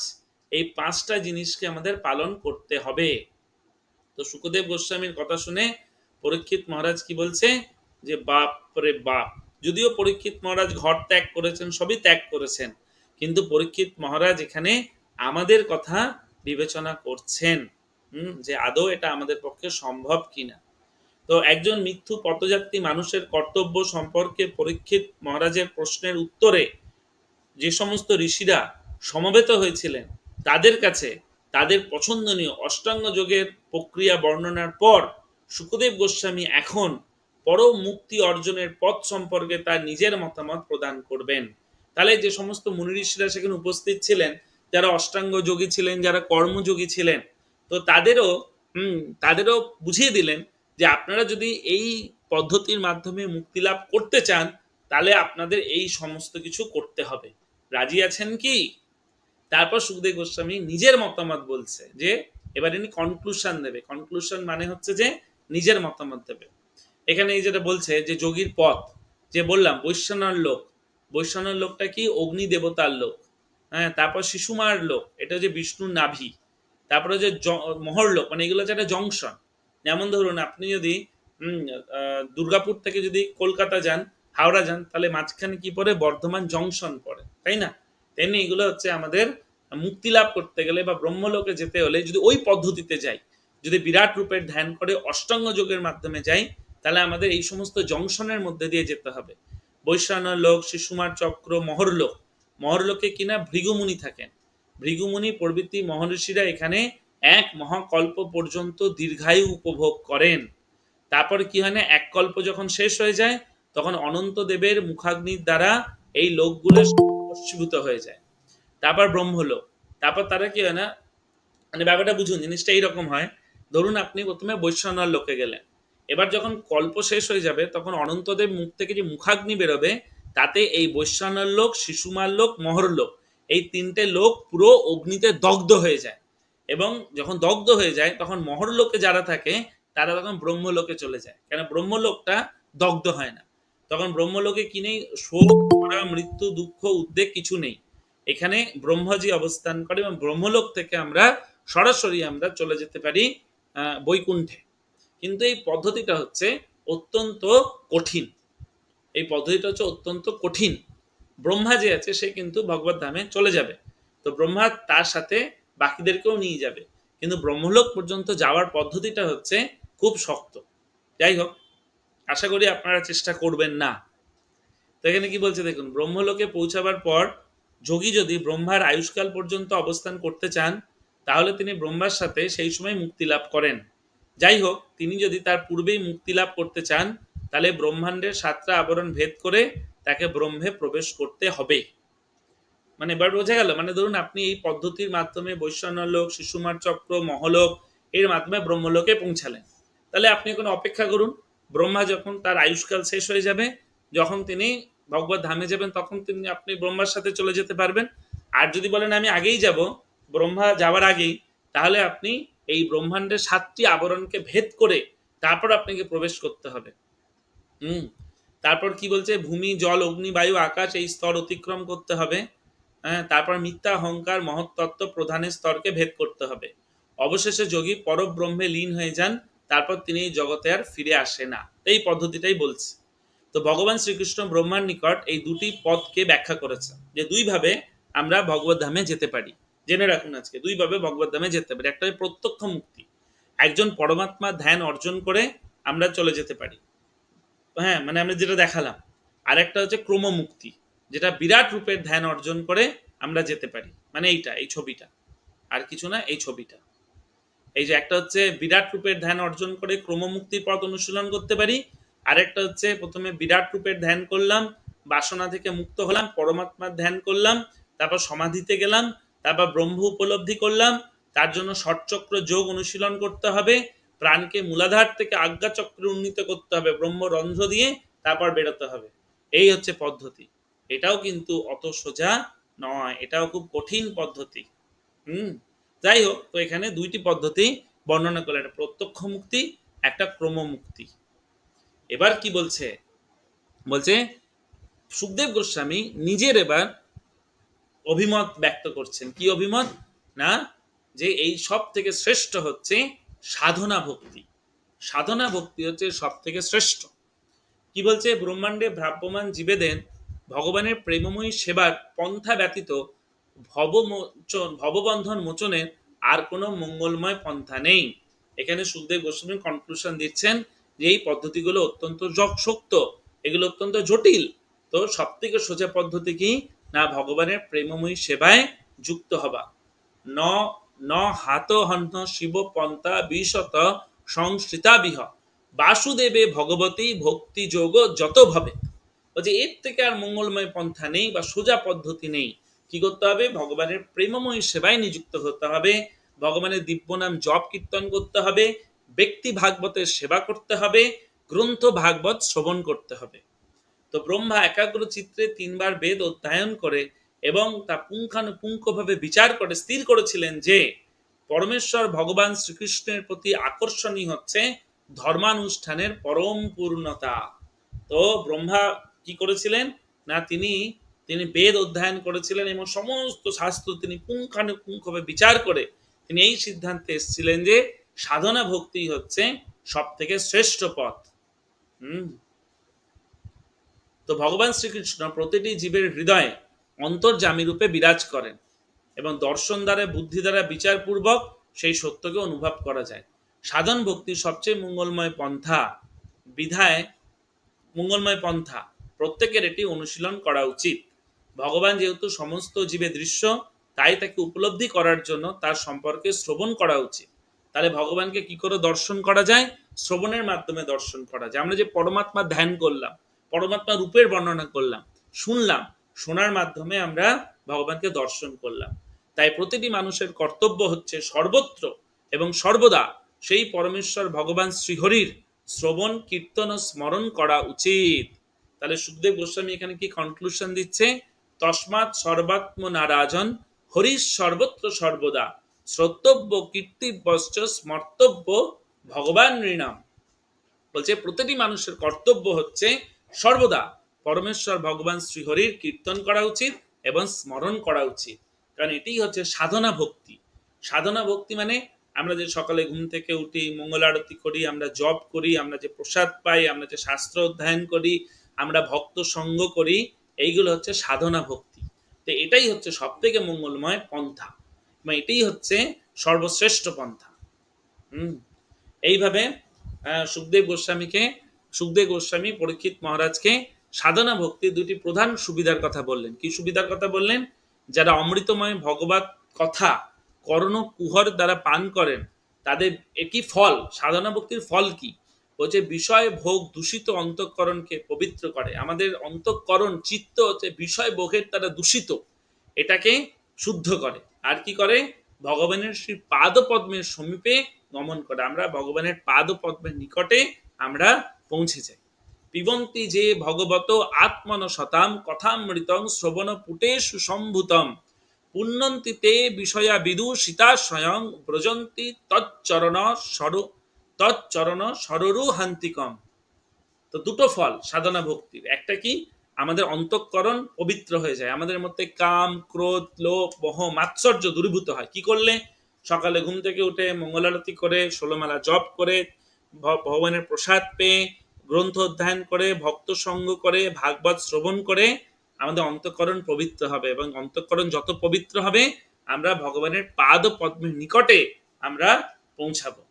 এই 5টা জিনিসকে আমাদের পালন করতে হবে। তো শুকদেব গোস্বামীর কথা শুনে পরীক্ষিত মহারাজ কি বলছে যে বাপ রে বাপ। যদিও পরীক্ষিত মহারাজ ঘর ত্যাগ করেছেন, সবই ত্যাগ করেছেন, কিন্তু পরীক্ষিত মহারাজ এখানে আমাদের কথা বিবেচনা করছেন যে আদৌ এটা আমাদের পক্ষে সম্ভব কিনা। তো একজন মৃত্যু পথযাত্রী মানুষের কর্তব্য সম্পর্কে পরীক্ষিত মহারাজের প্রশ্নের উত্তরে যে সমস্ত ঋষিরা সমবেত হয়েছিলেন তাদের কাছে তাদের পছন্দনীয় অষ্টাঙ্গ যোগের প্রক্রিয়া বর্ণনার পর শুকদেব গোস্বামী এখন পরম মুক্তি অর্জনের পথ সম্পর্কে তার নিজের মতামত প্রদান করবেন। তাহলে যে সমস্ত মুনি ঋষিরা সেখানে উপস্থিত ছিলেন, যারা অষ্টাঙ্গ যোগী ছিলেন, যারা কর্মযোগী ছিলেন, তো তাদেরও বুঝিয়ে দিলেন যে আপনারা যদি এই পদ্ধতির মাধ্যমে মুক্তি লাভ করতে চান তাহলে আপনাদের এই সমস্ত কিছু করতে হবে। রাজি আছেন কি? তারপর সুখদেব গোস্বামী নিজের মতামত বলছে যে এবার ইনি কনক্লুশন দেবে। কনক্লুশন মানে হচ্ছে যে নিজের মতামত দেবে। এখানে এই যেটা বলছে যে যোগীর পথ, যে বললাম বৈশ্বনার লোক, বৈশ্বনার লোকটা কি? অগ্নি দেবতার লোক। হ্যাঁ, তারপর শিশুমার লোক, এটা যে বিষ্ণুর নাভি। তারপরে যে মহর লোক, মানে এগুলো হচ্ছে একটা জংশন। যেমন ধরুন আপনি যদি দুর্গাপুর থেকে যদি কলকাতা যান, হাওড়া যান, তাহলে মাঝখানে কি পড়ে? বর্ধমান জংশন পড়ে, তাই না? তেমনি এগুলো হচ্ছে আমাদের মুক্তি লাভ করতে গেলে বা ব্রহ্মলোকে যেতে হলে যদি ওই পদ্ধতিতে যাই, যদি বিরাট রূপের ধ্যান করে অষ্টাঙ্গ যোগের মাধ্যমে যাই, তাহলে আমাদের এই সমস্ত জংশনের মধ্যে দিয়ে যেতে হবে। বৈশ্বানর লোক, শিশুমার চক্র, মহরলোক। মহরলোকে কিনা ভৃগুমুনি থাকেন। ভৃগুমুনি প্রভৃতি মহর্ষিরা এখানে 1 মহাকল্প পর্যন্ত দীর্ঘায়ু উপভোগ করেন। তারপর কি হয় না, 1 কল্প যখন শেষ হয়ে যায় তখন অনন্ত দেবের মুখাগ্নির দ্বারা এই লোকগুলো ভস্মীভূত হয়ে যায়। তারপর ব্রহ্মলোক। তারপর তারা কি হয় না, মানে ব্যাপারটা বুঝুন, জিনিসটা এইরকম হয়। ধরুন আপনি প্রথমে বৈশ্বনার লোকে গেলেন, এবার যখন কল্প শেষ হয়ে যাবে তখন অনন্তদেব মুখ থেকে যে মুখাগ্নি বেরোবে তাতে এই বৈশ্বনার লোক, শিশুমার লোক, মহর লোক, এই 3টে লোক পুরো অগ্নিতে দগ্ধ হয়ে যায়। এবং যখন দগ্ধ হয়ে যায় তখন মহরলোকে যারা থাকে তারা তখন ব্রহ্মলোকে চলে যায়, কেন ব্রহ্মলোকটা দগ্ধ হয় না। তখন ব্রহ্মলোকে কি নেই? শোক, মৃত্যু, দুঃখ, উদ্বেগ কিছু নেই। এখানে ব্রহ্মজি অবস্থান করে এবং ব্রহ্মলোক থেকে আমরা সরাসরি আমরা চলে যেতে পারি বৈকুণ্ঠে। কিন্তু এই পদ্ধতিটা হচ্ছে অত্যন্ত কঠিন। এই পদ্ধতিটা হচ্ছে অত্যন্ত কঠিন, ব্রহ্মা যে আছে সে কিন্তু ভগবত ধামে চলে যাবে, তো ব্রহ্মা তার সাথে বাকিদেরকেও নিয়ে যাবে, কিন্তু ব্রহ্মলোক পর্যন্ত যাওয়ার পদ্ধতিটা হচ্ছে খুব শক্ত। যাই হোক, আশা করি আপনারা চেষ্টা করবেন না। তো এখানে কি বলছে দেখুন, ব্রহ্মলোকে পৌঁছাবার পর যোগী যদি ব্রহ্মার আয়ুষ্কাল পর্যন্ত অবস্থান করতে চান তাহলে তিনি ব্রহ্মার সাথে সেই সময় মুক্তি লাভ করেন। যাই হোক, তিনি যদি তার পূর্বেই মুক্তি লাভ করতে চান তাহলে ব্রহ্মাণ্ডের 7টা আবরণ ভেদ করে তাকে ব্রহ্মে প্রবেশ করতে হবে। মানে এবার বোঝা গেল, মানে ধরুন আপনি এই পদ্ধতির মাধ্যমে বৈশ্বর্ণলোক, শিশুমার চক্র, মহলোক এর মাধ্যমে ব্রহ্মলোকে পৌঁছালেন, তাহলে আপনি এখন অপেক্ষা করুন, ব্রহ্মা যখন তার আয়ুষ্কাল শেষ হয়ে যাবে, যখন তিনি ভগবত ধামে যাবেন তখন তিনি আপনি ব্রহ্মার সাথে চলে যেতে পারবেন। আর যদি বলেন আমি আগেই যাব, ব্রহ্মা যাওয়ার আগেই, তাহলে আপনি এই ব্রহ্মাণ্ডের 7টি আবরণকে ভেদ করে তারপর আপনাকে প্রবেশ করতে হবে। তারপর কি বলছে, ভূমি, জল, অগ্নি, বায়ু, আকাশ এই স্তর অতিক্রম করতে হবে। হ্যাঁ, তারপর মিথ্যা, অহংকার, মহত্তত্ত্ব প্রধানের স্তরকে ভেদ করতে হবে। অবশেষে যোগী পরব্রহ্মে লীন হয়ে যান, তারপর তিনি এই জগতে আর ফিরে আসে না। এই পদ্ধতিটাই বলছে। তো ভগবান শ্রীকৃষ্ণ ব্রহ্মার নিকট এই দুটি পথকে ব্যাখ্যা করেছেন, যে দুইভাবে আমরা ভগবত ধামে যেতে পারি। জেনে রাখুন, আজকে দুইভাবে ভগবত ধামে যেতে পারি। একটা প্রত্যক্ষ মুক্তি, একজন পরমাত্মা ধ্যান অর্জন করে আমরা চলে যেতে পারি, হ্যাঁ, মানে আমরা যেটা দেখালাম। আরেকটা হচ্ছে ক্রমমুক্তি, যেটা বিরাট রূপের ধ্যান অর্জন করে আমরা যেতে পারি। মানে এইটা, এই ছবিটা, আর কিছু না, এই ছবিটা। এই যে একটা হচ্ছে বিরাট রূপের ধ্যান অর্জন করে ক্রমমুক্তির পথ অনুশীলন করতে পারি, আরেকটা হচ্ছে প্রথমে বিরাট রূপের ধ্যান করলাম, বাসনা থেকে মুক্ত হলাম, পরমাত্মার ধ্যান করলাম, তারপর সমাধিতে গেলাম, তারপর ব্রহ্ম উপলব্ধি করলাম, তার জন্য ষটচক্র যোগ অনুশীলন করতে হবে, প্রাণকে মূলাধার থেকে আজ্ঞা চক্রে উন্নীত করতে হবে, ব্রহ্মরন্ধ্র দিয়ে তারপর বেরোতে হবে। এই হচ্ছে পদ্ধতি। এটাও কিন্তু অত সোজা নয়, এটাও খুব কঠিন পদ্ধতি। যাই হোক, তো এখানে দুইটি পদ্ধতি বর্ণনা করলেন, একটা প্রত্যক্ষ মুক্তি, একটা ক্রমমুক্তি। এবার কি বলছে, বলছে সুখদেব গোস্বামী নিজের এবার অভিমত ব্যক্ত করছেন। কি অভিমত? না, যে এই সব থেকে শ্রেষ্ঠ হচ্ছে সাধনা ভক্তি। সাধনা ভক্তি হচ্ছে সব থেকে শ্রেষ্ঠ। কি বলছে, ব্রহ্মাণ্ডে ভ্রাম্যমান জীবেদের ভগবানের প্রেমময়ী সেবার পন্থা ব্যতীত ভববন্ধন মোচনের আর কোনো মঙ্গলময় পন্থা নেই। এখানে সুখদেব গোস্বামী কনক্লুশন দিচ্ছেন যে এই পদ্ধতিগুলো অত্যন্ত শক্ত, এগুলো অত্যন্ত জটিল। তো সব থেকে সোজা পদ্ধতি কি না, ভগবানের প্রেমময়ী সেবায় যুক্ত হবা। ন ন হাত হন্ত শিব পন্থা বিশত সংস্কৃতাবিহ বাসুদেবে ভগবতী ভক্তি যোগ যত ভাবে। বলছে এর থেকে আর মঙ্গলময় পন্থা নেই বা সোজা পদ্ধতি নেই। কি করতে হবে? ভগবানের প্রেমময় সেবায় নিযুক্ত হতে হবে, ভগবানের দিব্য নাম জপ কীর্তন করতে হবে, ব্যক্তি ভাগবতের সেবা করতে হবে, গ্রন্থ ভাগবত শ্রবণ করতে হবে। তো ব্রহ্মা একাগ্র চিত্রে 3বার বেদ অধ্যয়ন করে এবং তা পুঙ্খানুপুঙ্খভাবে বিচার করে স্থির করেছিলেন যে পরমেশ্বর ভগবান শ্রীকৃষ্ণের প্রতি আকর্ষণই হচ্ছে ধর্মানুষ্ঠানের পরম পূর্ণতা। তো ব্রহ্মা কি করেছিলেন না, তিনি বেদ অধ্যয়ন করেছিলেন এবং সমস্ত শাস্ত্র তিনি পুঙ্খানুপুঙ্খভাবে বিচার করে তিনি এই সিদ্ধান্তে এসেছিলেন যে সাধনা ভক্তি হচ্ছে সব থেকে শ্রেষ্ঠ পথ। তো ভগবান শ্রীকৃষ্ণ প্রতিটি জীবের হৃদয়ে অন্তর্যামী রূপে বিরাজ করেন এবং দর্শন দ্বারা, বুদ্ধি দ্বারা বিচারপূর্বক সেই সত্যকে অনুভব করা যায়। সাধন ভক্তির সবচেয়ে মঙ্গলময় পন্থা বিধায় মঙ্গলময় পন্থা, প্রত্যেকের এটি অনুশীলন করা উচিত। ভগবান যেহেতু সমস্ত জীবে দৃশ্য, তাই তাকে উপলব্ধি করার জন্য তার সম্পর্কে শ্রবণ করা উচিত। তাহলে ভগবানকে কি করে দর্শন করা যায়? শ্রবণের মাধ্যমে দর্শন করা যায়। আমরা যে পরমাত্মা ধ্যান করলাম, পরমাত্মা রূপের বর্ণনা করলাম, শুনলাম, শোনার মাধ্যমে আমরা ভগবানকে দর্শন করলাম। তাই প্রতিটি মানুষের কর্তব্য হচ্ছে সর্বত্র এবং সর্বদা সেই পরমেশ্বর ভগবান শ্রীহরির শ্রবণ, কীর্তন ও স্মরণ করা উচিত। তাহলে সুখদেব গোস্বামী এখানে কি কনক্লুশন দিচ্ছে? তস্মাৎ সর্বাত্ম নারাজন হরিশ সর্বত্র সর্বদা শ্রোতব্য কীর্তিব্যশ্চ স্মর্তব্য ভগবান নৃণাম। বলছে প্রতিটি মানুষের কর্তব্য হচ্ছে সর্বদা পরমেশ্বর ভগবান শ্রীহরির কীর্তন করা উচিত এবং স্মরণ করা উচিত, কারণ এটি হচ্ছে সাধনা ভক্তি। সাধনা ভক্তি মানে আমরা যে সকালে ঘুম থেকে উঠি, মঙ্গল আরতি করি, আমরা জপ করি, আমরা যে প্রসাদ পাই, আমরা যে শাস্ত্র অধ্যয়ন করি, আমরা ভক্ত সঙ্গ করি, এইগুলো হচ্ছে সাধনা ভক্তি। তো এটাই হচ্ছে সব থেকে মঙ্গলময় পন্থা, এবং এটাই হচ্ছে সর্বশ্রেষ্ঠ পন্থা। এইভাবে সুখদেব গোস্বামী পরীক্ষিত মহারাজকে সাধনা ভক্তির দুটি প্রধান সুবিধার কথা বললেন। কি সুবিধার কথা বললেন? যারা অমৃতময় ভগবত কথা কর্ণ কুহর দ্বারা পান করেন তাদের একই ফল, সাধনা ভক্তির ফল কি? বলছে বিষয় ভোগ দূষিত অন্তঃকরণকে পবিত্র করে। আমাদের অন্তঃকরণ চিত্ত হচ্ছে বিষয় ভোগের দ্বারা দূষিত, এটাকে শুদ্ধ করে। আর কি করে? ভগবানের শ্রী পাদপদ্মের সমীপে গমন করে। আমরা ভগবানের পাদপদ্মের নিকটে আমরা পৌঁছে যাই। পিবন্তি যে ভগবত আত্মন শতাম কথামৃতং শ্রবণ পুটে সুসম্ভূতম পুণ্যন্তি তে বিষয়া বিদু সীতা স্বয়ং ব্রজন্তি তচ্চরণ সররু হান্তিকম। তো দুটো ফল সাধনা ভক্তির। একটা কি? আমাদের অন্তঃকরণ পবিত্র হয়ে যায়, আমাদের মধ্যে কাম ক্রোধ লোভ মোহ মাৎসর্য দূরীভূত হয়। কি করলে? সকালে ঘুম থেকে উঠে মঙ্গলারতি করে, 16 মালা জপ করে, ভগবানের প্রসাদ পেয়ে, গ্রন্থ অধ্যয়ন করে, ভক্ত সঙ্গ করে, ভাগবত শ্রবণ করে আমাদের অন্তঃকরণ পবিত্র হবে, এবং অন্তঃকরণ যত পবিত্র হবে আমরা ভগবানের পাদ পদ্মের নিকটে আমরা পৌঁছাবো।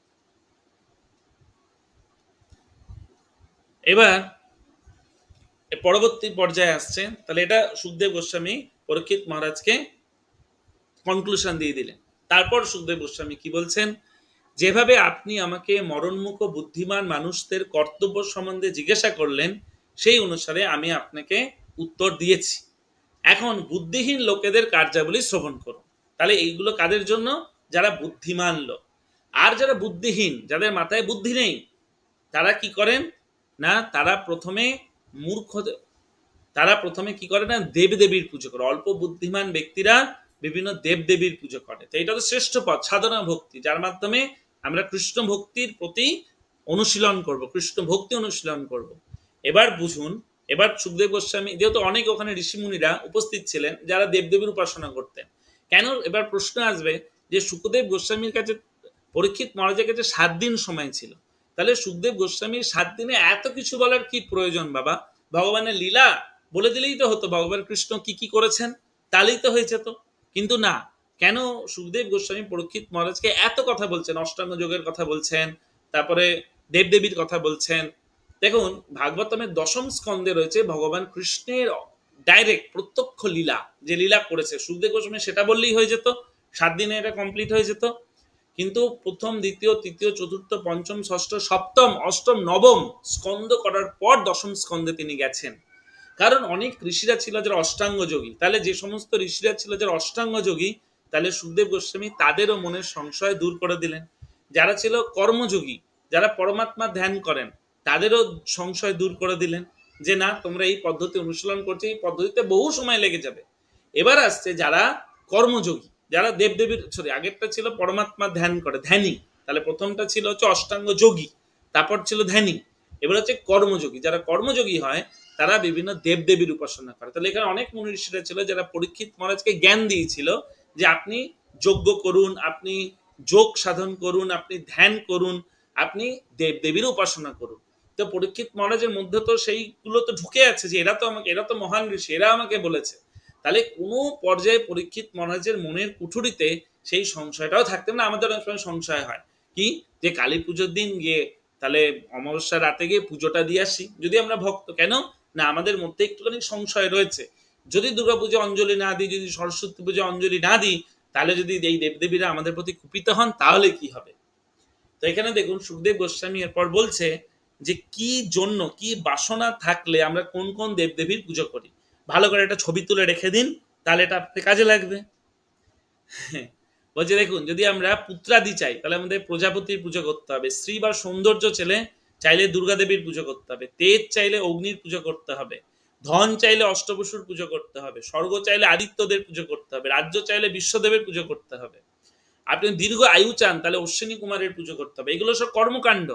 এবার পরবর্তী পর্যায়ে আসছে। তাহলে এটা সুখদেব গোস্বামী পরীক্ষিত মহারাজকে কনক্লুশন দিয়ে দিলেন। তারপর সুখদেব গোস্বামী কি বলছেন? যেভাবে আপনি আমাকে মরণমুখ বুদ্ধিমান মানুষদের কর্তব্য সম্বন্ধে জিজ্ঞাসা করলেন, সেই অনুসারে আমি আপনাকে উত্তর দিয়েছি। এখন বুদ্ধিহীন লোকেদের কার্যাবলী শ্রবণ করুন। তাহলে এইগুলো কাদের জন্য? যারা বুদ্ধিমান লোক। আর যারা বুদ্ধিহীন, যাদের মাথায় বুদ্ধি নেই, তারা কি করেন না, তারা প্রথমে কি করে না, দেবদেবীর পুজো করে। অল্প বুদ্ধিমান ব্যক্তিরা বিভিন্ন দেবদেবীর পুজো করে। তো এটা তো শ্রেষ্ঠ পথ সাধনা ভক্তি, যার মাধ্যমে আমরা কৃষ্ণ ভক্তির প্রতি অনুশীলন করব, কৃষ্ণ ভক্তি অনুশীলন করব। এবার বুঝুন, এবার সুখদেব গোস্বামী, যেহেতু অনেক ওখানে ঋষিমুনিরা উপস্থিত ছিলেন যারা দেবদেবীর উপাসনা করতেন, কেন? এবার প্রশ্ন আসবে যে সুখদেব গোস্বামীর কাছে, পরীক্ষিত মহারাজের কাছে 7 দিন সময় ছিল, তাহলে সুখদেব গোস্বামীর 7 দিনে এত কিছু বলার কি প্রয়োজন বাবা? ভগবানের লীলা বলে দিলেই তো হতো, ভগবান কৃষ্ণ কি কি করেছেন, তাহলেই তো হয়েছে। তো কিন্তু না, কেন সুখদেব গোস্বামী পরীক্ষিত মহারাজকে এত কথা বলছেন? অষ্টাঙ্গ যোগের কথা বলছেন, তারপরে দেবদেবীর কথা বলছেন। দেখুন, ভাগবতমের 10ম স্কন্ধে রয়েছে ভগবান কৃষ্ণের ডাইরেক্ট প্রত্যক্ষ লীলা, যে লীলা করেছে। সুখদেব গোস্বামী সেটা বললেই হয়ে যেত, 7 দিনে এটা কমপ্লিট হয়ে যেত। কিন্তু প্রথম, দ্বিতীয়, তৃতীয়, চতুর্থ, পঞ্চম, ষষ্ঠ, সপ্তম, অষ্টম, নবম স্কন্ধ করার পর 10ম স্কন্ধে তিনি গেছেন। কারণ অনেক ঋষিরা ছিল যারা অষ্টাঙ্গ যোগী। তাহলে যে সমস্ত ঋষিরা ছিল যারা অষ্টাঙ্গ যোগী, তাহলে সুখদেব গোস্বামী তাদেরও মনের সংশয় দূর করে দিলেন। যারা ছিল কর্মযোগী, যারা পরমাত্মা ধ্যান করেন, তাদেরও সংশয় দূর করে দিলেন যে না, তোমরা এই পদ্ধতি অনুশীলন করছো, এই পদ্ধতিতে বহু সময় লেগে যাবে। এবার আসছে যারা কর্মযোগী, যারা দেবদেবীর, আগেরটা ছিল পরমাত্মা ধ্যান করে, ধ্যানী। তাহলে প্রথমটা ছিল হচ্ছে অষ্টাঙ্গ যোগী, তারপর ছিল ধ্যানী, এবার হচ্ছে কর্মযোগী। যারা কর্মযোগী হয় তারা বিভিন্ন দেবদেবীর উপাসনা করে। তাহলে এখানে অনেক মুনি ঋষিরা ছিল যারা পরীক্ষিত মহারাজকে জ্ঞান দিয়েছিল যে আপনি যজ্ঞ করুন, আপনি যোগ সাধন করুন, আপনি ধ্যান করুন, আপনি দেবদেবীর উপাসনা করুন। তো পরীক্ষিত মহারাজের মধ্যে তো সেইগুলো তো ঢুকে আছে যে এরা তো মহান ঋষি, এরা আমাকে বলেছে। তাহলে কোনো পর্যায়ে পরীক্ষিত মহারাজের মনের কুঠুরিতে সেই সংশয়টাও থাকতে না। আমাদের অনেক সময় সংশয় হয় কি, যে কালী পুজোর দিন গিয়ে তাহলে অমাবস্যার রাতে গিয়ে পুজোটা দিয়ে আসি, যদি আমরা ভক্ত। কেন না, আমাদের মধ্যে একটুখানি সংশয় রয়েছে। যদি দুর্গাপুজো অঞ্জলি না দিই, যদি সরস্বতী পুজো অঞ্জলি না দিই, তাহলে যদি এই দেবদেবীরা আমাদের প্রতি কুপিত হন তাহলে কি হবে? তো এখানে দেখুন সুখদেব গোস্বামী এরপর বলছে যে কি জন্য, কি বাসনা থাকলে আমরা কোন কোন দেবদেবীর পুজো করি। ভালো করে একটা ছবি তুলে রেখে দিন, তাহলে এটা কাজে লাগবে। বলছে দেখুন, যদি আমরা পুত্রাদি চাই তাহলে আমাদের প্রজাপতির পুজো করতে হবে, স্ত্রী বা সৌন্দর্য চাইলে দুর্গা দেবীর পুজো করতে হবে, তেজ চাইলে অগ্নির পুজো করতে হবে, ধন চাইলে অষ্টবসুর পুজো করতে হবে, স্বর্গ চাইলে আদিত্যদের পুজো করতে হবে, রাজ্য চাইলে বিশ্বদেবের পুজো করতে হবে, আপনি দীর্ঘ আয়ু চান তাহলে অশ্বিনী কুমারের পুজো করতে হবে। এগুলো সব কর্মকাণ্ড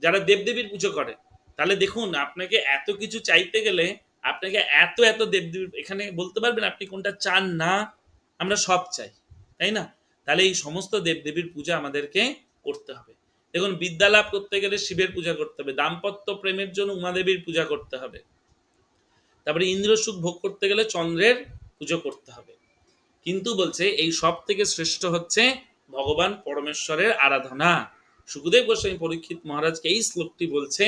যারা দেবদেবীর পুজো করে। তাহলে দেখুন, আপনাকে এত কিছু চাইতে গেলে আপনাকে এত এত দেবদেবীর, এখানে বলতে পারবেন আপনি কোনটা চান না? আমরা সব চাই, তাই না? তাহলে এই সমস্ত দেবদেবীর পূজা আমাদেরকে করতে হবে। দেখুন, বিদ্যা লাভ করতে গেলে শিবের পূজা করতে হবে, দাম্পত্য প্রেমের জন্য উমাদেবীর পূজা করতে হবে, তারপরে ইন্দ্র সুখ ভোগ করতে গেলে চন্দ্রের পুজো করতে হবে। কিন্তু বলছে এই সব থেকে শ্রেষ্ঠ হচ্ছে ভগবান পরমেশ্বরের আরাধনা। সুখদেব গোস্বামী পরীক্ষিত মহারাজকে এই শ্লোকটি বলছে,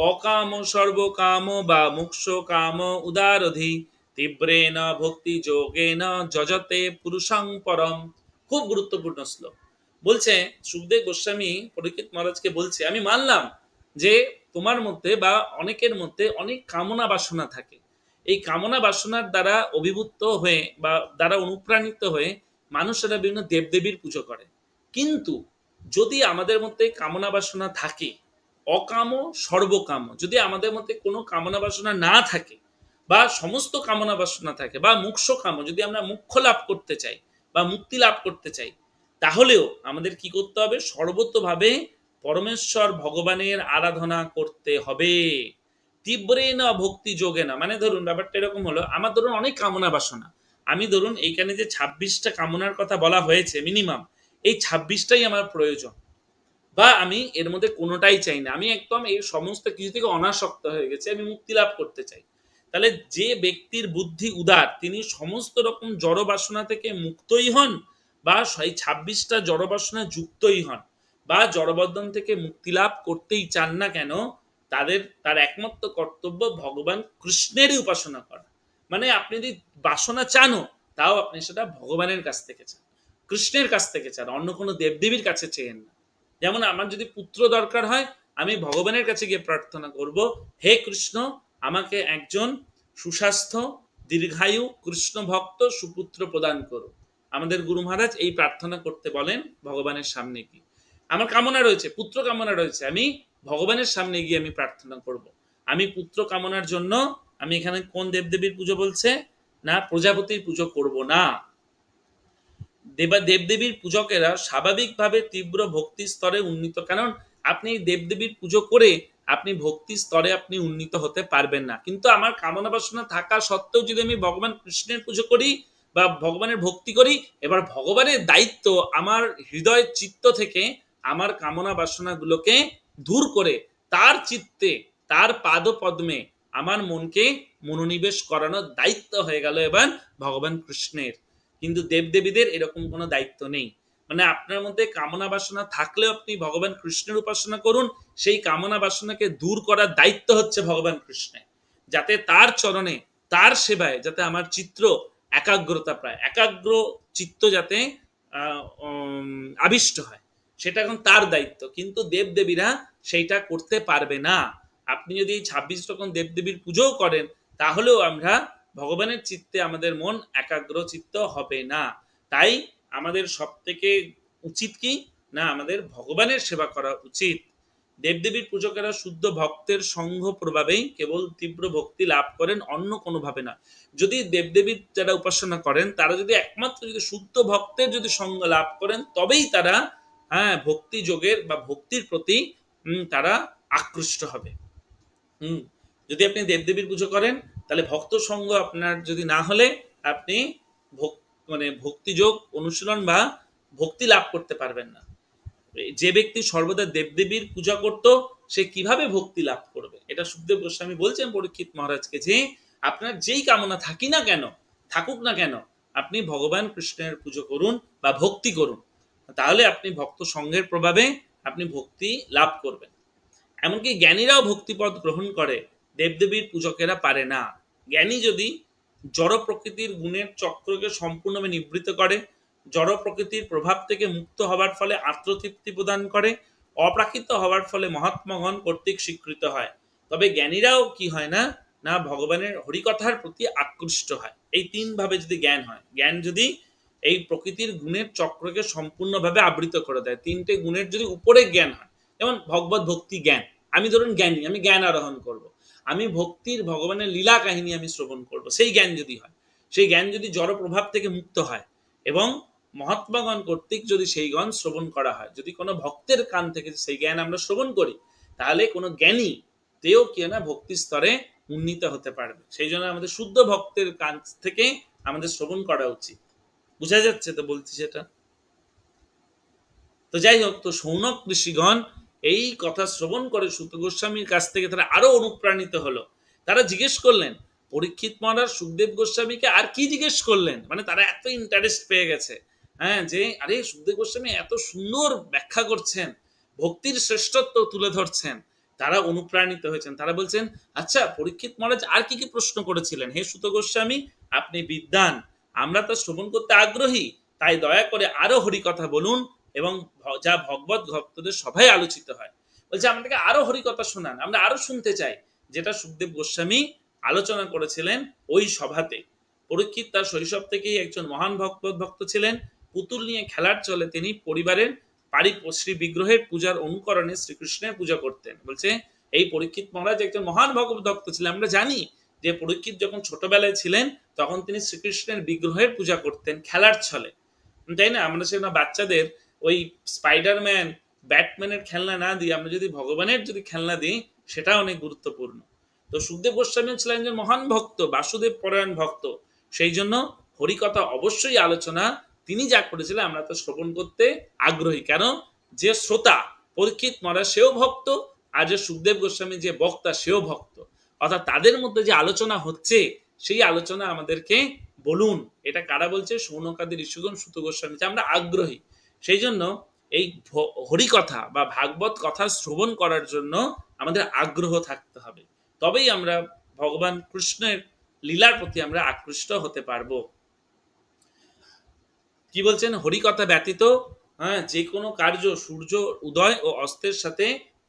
অকাম সর্বকাম বা মোক্ষ কাম উদারধি তীব্রেণ ভক্তি যোগেন যজতে পুরুষং পরম। খুব গুরুত্বপূর্ণ শ্লোক। বলছে সুখদেব গোস্বামী পরীক্ষিত মহারাজকে বলছে, আমি মানলাম যে তোমার মধ্যে বা অনেকের মধ্যে অনেক কামনা বাসনা থাকে। এই কামনা বাসনার দ্বারা অভিভূত হয়ে বা দ্বারা অনুপ্রাণিত হয়ে মানুষেরা বিভিন্ন দেবদেবীর পুজো করে। কিন্তু যদি আমাদের মধ্যে কামনা বাসনা থাকে, অকাম সর্বকাম, যদি আমাদের মধ্যে কোনো কামনা বাসনা না থাকে বা সমস্ত কামনা বাসনা থাকে বা মোক্ষ কাম, যদি আমরা মোক্ষ লাভ করতে চাই বা মুক্তি লাভ করতে চাই, তাহলেও আমাদের কি করতে হবে? সর্বতভাবে পরমেশ্বর ভগবানের আরাধনা করতে হবে। তীব্রে না ভক্তি যোগে না, মানে ধরুন ব্যাপারটা এরকম হলো, আমার ধরুন অনেক কামনা বাসনা, আমি ধরুন এইখানে যে 26টা কামনার কথা বলা হয়েছে মিনিমাম, এই 26টাই আমার প্রয়োজন, বা আমি এর মধ্যে কোনোটাই চাই না, আমি একদম এই সমস্ত কিছু থেকে অনাসক্ত হয়ে গেছে, আমি মুক্তি লাভ করতে চাই। তাহলে যে ব্যক্তির বুদ্ধি উদার, তিনি সমস্ত রকম জড় বাসনা থেকে মুক্তই হন, বা সেই 26টা জড় বাসনা যুক্তই হন, বা জড়বন্ধন থেকে মুক্তি লাভ করতেই চান না কেন, তার একমাত্র কর্তব্য ভগবান কৃষ্ণেরই উপাসনা করা। মানে আপনি যদি বাসনা চানও, তাও আপনি সেটা ভগবানের কাছ থেকে চান, কৃষ্ণের কাছ থেকে চান, অন্য কোনো দেবদেবীর কাছে চেয়েন না। যেমন আমার যদি পুত্র দরকার হয়, আমি ভগবানের কাছে গিয়ে প্রার্থনা করব, হে কৃষ্ণ, আমাকে একজন সুস্বাস্থ্য দীর্ঘায়ু কৃষ্ণ ভক্ত সুপুত্র প্রদান করো। আমাদের গুরু মহারাজ এই প্রার্থনা করতে বলেন ভগবানের সামনে গিয়ে। আমার কামনা রয়েছে, পুত্র কামনা রয়েছে, আমি ভগবানের সামনে গিয়ে আমি প্রার্থনা করব। আমি পুত্র কামনার জন্য আমি এখানে কোন দেবদেবীর পুজো বলছে না, প্রজাপতির পুজো করব না। দেবদেবীর পূজকেরা স্বাভাবিকভাবে তীব্র ভক্তি স্তরে উন্নীত, কারণ আপনি দেবদেবীর পুজো করে আপনি ভক্তি স্তরে আপনি উন্নীত হতে পারবেন না। কিন্তু আমার কামনা বাসনা থাকা সত্ত্বেও যদি আমি ভগবান কৃষ্ণের পুজো করি বা ভগবানের ভক্তি করি, এবার ভগবানের দায়িত্ব আমার হৃদয় চিত্ত থেকে আমার কামনা বাসনাগুলোকে দূর করে তার চিত্তে তার পাদপদ্মে আমার মনকে মনোনিবেশ করানোর দায়িত্ব হয়ে গেল এবার ভগবান কৃষ্ণের। কিন্তু দেবদেবীদের এরকম কোনো দায়িত্ব নেই। মানে আপনার মধ্যে কামনা বাসনা থাকলেও আপনি ভগবান কৃষ্ণের উপাসনা করুন, সেই কামনা বাসনাকে দূর করার দায়িত্ব হচ্ছে ভগবান কৃষ্ণের, যাতে তার চরণে তার সেবায় যাতে আমার চিত্র একাগ্রতা পায়, একাগ্র চিত্ত যাতে আবিষ্ট হয়, সেটা এখন তার দায়িত্ব। কিন্তু দেবদেবীরা সেইটা করতে পারবে না। আপনি যদি এই 26 রকম দেবদেবীর পুজোও করেন, তাহলেও আমরা ভগবানের চিত্তে আমাদের মন একাগ্র চিত্ত হবে না। তাই আমাদের সব থেকে উচিত কি না, আমাদের ভগবানের সেবা করা উচিত। দেবদেবীর পূজকেরা শুদ্ধ ভক্তের সঙ্গ প্রভাবেই কেবল তীব্র ভক্তি লাভ করেন, অন্য কোনোভাবে না। যদি দেবদেবীর যারা উপাসনা করেন, তারা যদি একমাত্র যদি শুদ্ধ ভক্তের যদি সঙ্গ লাভ করেন, তবেই তারা ভক্তি যোগের বা ভক্তির প্রতি তারা আকৃষ্ট হবে। যদি আপনি দেবদেবীর পুজো করেন, তাহলে ভক্ত সঙ্গ আপনার যদি না হলে আপনি মানে ভক্তিযোগ অনুশীলন বা ভক্তি লাভ করতে পারবেন না। যে ব্যক্তি সর্বদা দেবদেবীর পূজা করত, সে কিভাবে ভক্তি লাভ করবে? এটা সুখদেব গোস্বামী বলছেন পরীক্ষিত মহারাজকে যে আপনার যেই কামনা থাকুক না কেন, আপনি ভগবান কৃষ্ণের পুজো করুন বা ভক্তি করুন, তাহলে আপনি ভক্ত সঙ্গের প্রভাবে আপনি ভক্তি লাভ করবেন। এমনকি জ্ঞানীরাও ভক্তিপদ গ্রহণ করে, দেবদেবীর পূজকেরা পারে না। জ্ঞানী যদি জড় প্রকৃতির গুণের চক্রকে সম্পূর্ণভাবে নিবৃত্ত করে, জড় প্রকৃতির প্রভাব থেকে মুক্ত হবার ফলে আত্মতৃপ্তি প্রদান করে, অপ্রাকৃত হওয়ার ফলে মহাত্মাগণ কর্তৃক স্বীকৃত হয়, তবে জ্ঞানীরাও কি হয় না, না ভগবানের হরিকথার প্রতি আকৃষ্ট হয়। এই তিন ভাবে যদি জ্ঞান হয়, জ্ঞান যদি এই প্রকৃতির গুণের চক্রকে সম্পূর্ণভাবে আবৃত করে দেয়, তিনটে গুণের যদি উপরে জ্ঞান হয়, যেমন ভগবত ভক্তি জ্ঞান, আমি ধরুন জ্ঞানী, আমি জ্ঞান আরোহণ করব, আমি ভক্তির ভগবানের লীলা কাহিনী আমি শ্রবণ করব, সেই জ্ঞান যদি হয়, সেই জ্ঞান যদি জড় প্রভাব থেকে মুক্ত হয় এবং মহাত্মাগণ কর্তৃক যদি সেই জ্ঞান শ্রবণ করা হয়, যদি কোনো ভক্তের কান থেকে সেই জ্ঞান আমরা শ্রবণ করি, তাহলে কোনো জ্ঞানী তেও কি না ভক্তি স্তরে উন্নীত হতে পারবে। সেই জন্য আমাদের শুদ্ধ ভক্তের কান থেকে আমাদের শ্রবণ করা উচিত। বুঝা যাচ্ছে তো বলছি সেটা? তো যাই হোক, তো শৌনক ঋষিগণ এই কথা শ্রবণ করে সুত গোস্বামীর কাছ থেকে তারা আরো অনুপ্রাণিত হলো। তারা জিজ্ঞেস করলেন পরীক্ষিত মহারাজ সুখদেব গোস্বামীকে আর কি জিজ্ঞেস করলেন, মানে তারা এত ইন্টারেস্ট পেয়ে গেছে, হ্যাঁ, যে আরে সুখদেব গোস্বামী এত সুন্দর ব্যাখ্যা করছেন, ভক্তির শ্রেষ্ঠত্ব তুলে ধরছেন, তারা অনুপ্রাণিত হয়েছেন। তারা বলছেন, আচ্ছা পরীক্ষিত মহারাজ আর কি কি প্রশ্ন করেছিলেন, হে সুত গোস্বামী আপনি বিদ্বান, আমরা তো শ্রবণ করতে আগ্রহী, তাই দয়া করে আরো হরিকথা বলুন, এবং যা ভগবত ভক্তদের সভায় আলোচিত হয়। বলছে আমাদেরকে আরো হরিকথা শোনান, আমরা আরো শুনতে চাই, যেটা সুখদেব গোস্বামী আলোচনা করেছিলেন ওই সভাতে। পরীক্ষিত তার শৈশব থেকেই একজন মহান ভক্ত ছিলেন। পুতুল নিয়ে খেলার চলে তিনি পরিবারের শ্রী বিগ্রহের পূজার অনুকরণে শ্রীকৃষ্ণের পূজা করতেন। বলছে এই পরীক্ষিত মহারাজ একজন মহান ভগবত ভক্ত ছিলেন। আমরা জানি যে পরীক্ষিত যখন ছোটবেলায় ছিলেন তখন তিনি শ্রীকৃষ্ণের বিগ্রহের পূজা করতেন খেলার ছলে, তাই না? আমরা সেটা বাচ্চাদের ওই স্পাইডারম্যান ব্যাটম্যানের খেলনা না দিয়ে আমরা যদি ভগবানের যদি খেলনা দিই, সেটা অনেক গুরুত্বপূর্ণ। তো সুখদেব গোস্বামী ছিলেন একজন মহান ভক্ত, বাসুদেব পরায়ণ ভক্ত, সেই জন্য হরিকথা অবশ্যই আলোচনা তিনি যা করেছিলেন আমরা তো শ্রবণ করতে আগ্রহী। কেন? যে শ্রোতা পরীক্ষিত মহারাজ সেও ভক্ত, আর যে সুখদেব গোস্বামী যে বক্তা সেও ভক্ত, অর্থাৎ তাদের মধ্যে যে আলোচনা হচ্ছে সেই আলোচনা আমাদেরকে বলুন। এটা কারা বলছে? শৌনকাদি ঋষিগণ সুত গোস্বামী, আমরা আগ্রহী। সেই জন্য এই হরিকথা বা ভাগবত কথা শ্রবণ করার জন্য আমাদের আগ্রহ থাকতে হবে, তবেই আমরা ভগবান কৃষ্ণের লীলার প্রতি আমরা আকৃষ্ট হতে পারবো। কি বলছেন? হরিকথা ব্যতীত যে কোনো কার্য সূর্য উদয় ও অস্তের সাথে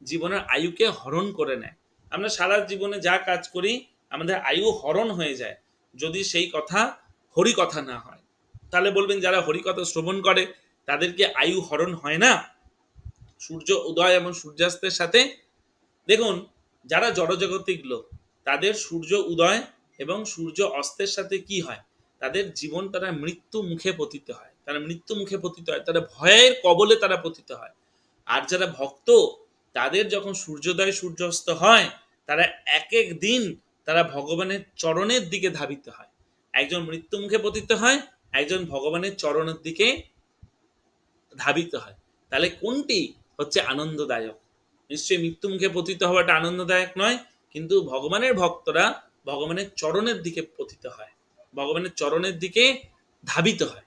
জীবনের আয়ুকে হরণ করে নেয়। আমরা সারা জীবনে যা কাজ করি আমাদের আয়ু হরণ হয়ে যায় যদি সেই কথা হরিকথা না হয়। তাহলে বলবেন যারা হরিকথা শ্রবণ করে তাদেরকে আয়ু হরণ হয় না? সূর্য উদয় এবং সূর্যাস্তের সাথে, দেখুন যারা জড়জগতিক লোক তাদের সূর্য উদয় এবং সূর্য অস্তের সাথে কি হয়? তাদের জীবন তারা মৃত্যু মুখে পতিত হয়, তারা ভয়ের কবলে তারা পতিত হয়। আর যারা ভক্ত তাদের যখন সূর্যোদয় সূর্যাস্ত হয় তারা এক এক দিন তারা ভগবানের চরণের দিকে ধাবিত হয়। একজন মৃত্যু মুখে পতিত হয়, একজন ভগবানের চরণের দিকে ধাবিত হয়। তাহলে কোনটি হচ্ছে আনন্দদায়ক? নিশ্চয়ই মৃত্যু মুখে পতিত হওয়াটা আনন্দদায়ক নয়, কিন্তু ভগবানের ভক্তরা ভগবানের চরণের দিকে পতিত হয়, ভগবানের চরণের দিকে ধাবিত হয়,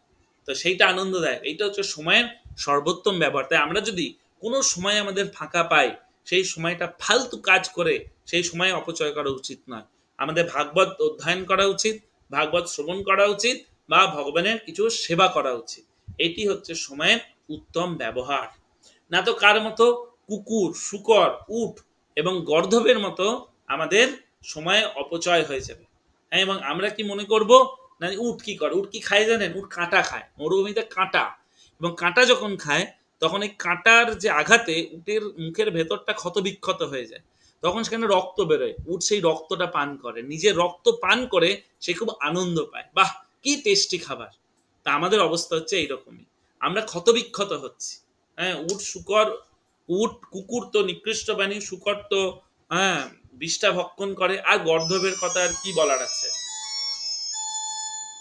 তো সেইটা আনন্দদায়ক। এইটা হচ্ছে সময়ের সর্বোত্তম ব্যবহার। তাই আমরা যদি কোনো সময় আমাদের ফাঁকা পাই সেই সময়টা ফালতু কাজ করে সেই সময় অপচয় করা উচিত নয়। আমাদের ভাগবত অধ্যয়ন করা উচিত, ভাগবত শ্রবণ করা উচিত, বা ভগবানের কিছু সেবা করা উচিত। এটি হচ্ছে সময়ের উত্তম ব্যবহার। না তো কার মতো কুকুর, শূকর, উট এবং গর্ধবের মতো আমাদের সময় অপচয় হয়ে যাবে। হ্যাঁ, এবং আমরা কি মনে করব না উট কি করে? উট কি খায় জানেন? উট কাঁটা খায়, মরুভূমিতে কাঁটা, এবং কাঁটা যখন খায় তখন এই কাঁটার যে আঘাতে উটের মুখের ভেতরটা ক্ষত বিক্ষত হয়ে যায়, তখন সেখানে রক্ত বেরোয়, উট সেই রক্তটা পান করে, নিজের রক্ত পান করে সে খুব আনন্দ পায়, বাহ কি টেস্টি খাবার। তা আমাদের অবস্থা হচ্ছে এইরকমই, আমরা ক্ষত বিক্ষত হচ্ছি। হ্যাঁ, উট কুকুর তো নিকৃষ্ট প্রাণী, শূকর তো বিষ্ঠা ভক্ষণ করে, আর গর্ধবের কথা আর কি বলার আছে।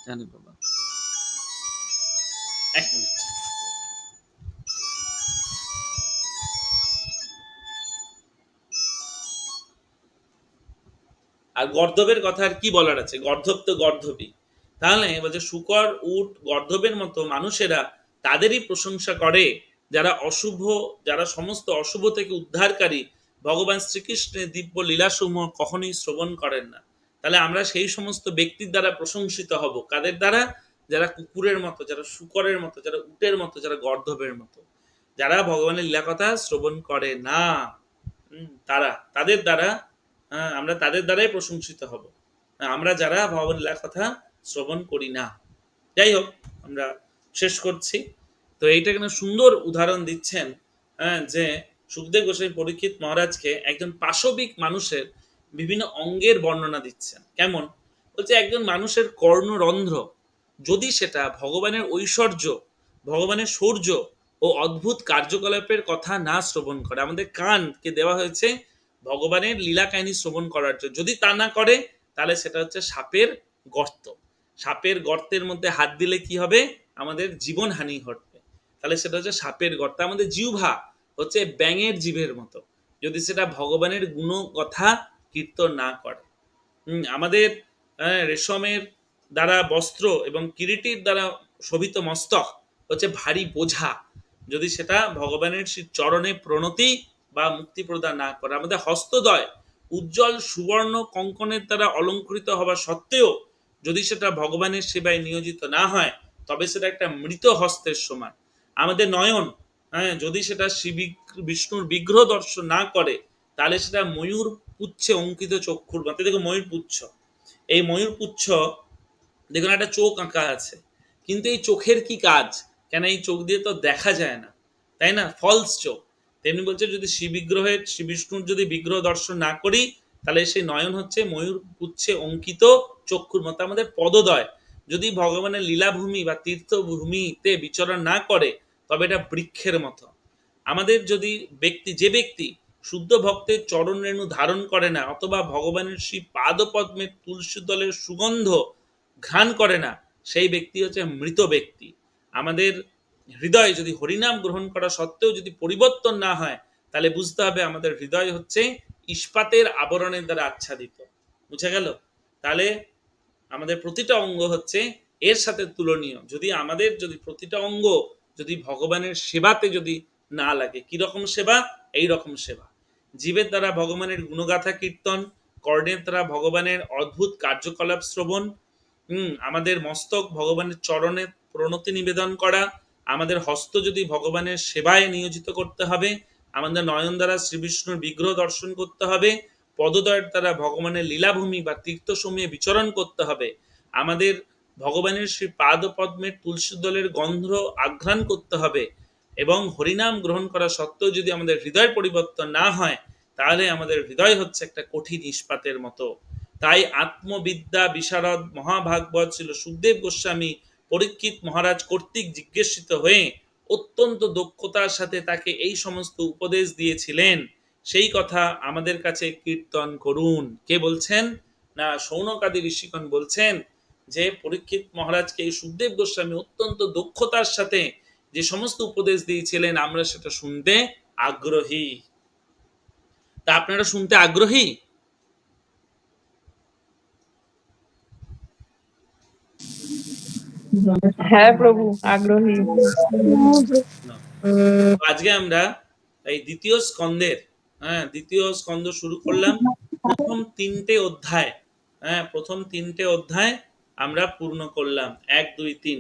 জানি বাবা, এক মিনিট। আর গর্ধবের কথা আর কি বলার আছে? গর্ধব তো গর্ধবই। তাহলে বলছে শূকর, উট, গর্ধবের মতো মানুষেরা তাদেরই প্রশংসা করে যারা অশুভ, যারা সমস্ত অশুভ থেকে উদ্ধারকারী ভগবান শ্রীকৃষ্ণের দিব্য লীলাসমূহ কখনোই শ্রবণ করেন না। তাহলে আমরা সেই সমস্ত ব্যক্তির দ্বারা প্রশংসিত হব। কাদের দ্বারা? যারা কুকুরের মতো, যারা শূকরের মতো, যারা উটের মতো, যারা গর্ধবের মতো, যারা ভগবানের লীলা কথা শ্রবণ করে না, তাদের দ্বারা আমরা তাদের দ্বারাই প্রশংসিত হব, আমরা যারা ভগবানের লীলা কথা শ্রবণ করি না। যাই হোক, আমরা শেষ করছি। তো এইটা কেন সুন্দর উদাহরণ দিচ্ছেন যে সুখদেব গোস্বামী পরীক্ষিত মহারাজকে একজন পাশবিক মানুষের বিভিন্ন অঙ্গের বর্ণনা দিচ্ছেন। কেমন? বলছে একজন মানুষের কর্ণরন্ধ্র যদি সেটা ভগবানের ঐশ্বর্য, ভগবানের শৌর্য ও অদ্ভুত কার্যকলাপের কথা না শ্রবণ করে, আমাদের কানকে দেওয়া হয়েছে ভগবানের লীলা কাহিনী শ্রবণ করার জন্য, যদি তা না করে তাহলে সেটা হচ্ছে সাপের গর্ত। সাপের গর্তের মধ্যে হাত দিলে কি হবে? আমাদের জীবন হানি ঘটবে। তাহলে সেটা হচ্ছে সাপের গর্ত। আমাদের জিহ্বা হচ্ছে ব্যাঙের জিভের মতো, যদি সেটা ভগবানের গুণ কথা কীর্তন না করে। আমাদের রেশমের দ্বারা বস্ত্র এবং কিরীটির দ্বারা শোভিত মস্তক হচ্ছে ভারী বোঝা, যদি সেটা ভগবানের চরণে প্রণতি বা মুক্তি প্রদান না করে। আমাদের হস্তদ্বয় উজ্জ্বল সুবর্ণ কঙ্কনের দ্বারা অলঙ্কৃত হওয়া সত্ত্বেও যদি সেটা ভগবানের সেবায় নিয়োজিত না হয়, তবে সেটা একটা মৃত হস্তের সমান। আমাদের নয়ন, যদি সেটা বিষ্ণুর বিগ্রহ দর্শন না করে, তাহলে সেটা ময়ূর পুচ্ছে অঙ্কিত চক্ষুর মতো। দেখো ময়ূর পুচ্ছ, এই ময়ূর পুচ্ছ দেখুন একটা চোখ আঁকা আছে, কিন্তু এই চোখের কি কাজ? কেন এই চোখ দিয়ে তো দেখা যায় না, তাই না? ফলস চোখ। তেমনি বলছে যদি শ্রী বিষ্ণুর যদি বিগ্রহ দর্শন না করি, তাহলে সেই নয়ন হচ্ছে ময়ূর পুচ্ছে অঙ্কিত চক্ষুর মতো। আমাদের পদদয় যদি ভগবানের লীলাভূমি বা তীর্থভূমিতে বিচরণ না করে, তবে এটা বৃক্ষের মতো। আমাদের যদি যে ব্যক্তি শুদ্ধ ভক্তের চরণ রেণু ধারণ করে না, অথবা ভগবানের সেই পাদপদ্মের তুলসী দলের সুগন্ধ ঘ্রাণ করে না, সেই ব্যক্তি হচ্ছে মৃত ব্যক্তি। আমাদের হৃদয় যদি হরিনাম গ্রহণ করা সত্ত্বেও যদি পরিবর্তন না হয়, তাহলে বুঝতে হবে আমাদের হৃদয় হচ্ছে ইস্পাতের আবরণের দ্বারা আচ্ছাদিত। বুঝা গেল? তাহলে আমাদের প্রতিটা অঙ্গ হচ্ছে এর সাথে তুলনীয়। যদি প্রতিটা অঙ্গ যদি ভগবানের সেবাতে যদি না লাগে, কিরকম সেবা? এই রকম সেবা। জীবের দ্বারা ভগবানের গুণগাথা কীর্তন, কর্ণের দ্বারা ভগবানের অদ্ভুত কার্যকলাপ শ্রবণ, আমাদের মস্তক ভগবানের চরণে প্রণতি নিবেদন করা, আমাদের হস্ত যদি ভগবানের সেবায় নিয়োজিত করতে হবে, আমাদের নয়ন দ্বারা শ্রী বিষ্ণুর বিগ্রহ দর্শন করতে হবে, পদদয়ের দ্বারা ভগবানের লীলাভূমি বা তীর্থসমূহে বিচরণ করতে হবে, আমাদের ভগবানের সেই পাদপদ্মের তুলসী দলের গন্ধ আঘ্রাণ করতে হবে, এবং হরিনাম গ্রহণ করা সত্ত্বেও যদি আমাদের হৃদয় পরিবর্তন না হয়, তাহলে আমাদের হৃদয় হচ্ছে একটা কঠিন ইস্পাতের মতো। তাই আত্মবিদ্যা বিশারদ মহাভাগবত ছিল সুখদেব গোস্বামী পরীক্ষিত মহারাজ কর্তৃক জিজ্ঞাসিত হয়ে অত্যন্ত দক্ষতার সাথে তাকে এই সমস্ত উপদেশ দিয়েছিলেন। সেই কথা আমাদের কাছে কীর্তন করুন। কে বলছেন? না, শৌনকাদি ঋষিগণ বলছেন যে পরীক্ষিত মহারাজকে এই সুখদেব গোস্বামী অত্যন্ত দক্ষতার সাথে যে সমস্ত উপদেশ দিয়েছিলেন, আমরা সেটা শুনতে আগ্রহী। তা আপনারা শুনতে আগ্রহী? হ্যাঁ প্রভু, আগ্রহী। আজকে আমরা এই দ্বিতীয় স্কন্ধ শুরু করলাম। প্রথম তিনটে অধ্যায় আমরা পূর্ণ করলাম, 1, 2, 3।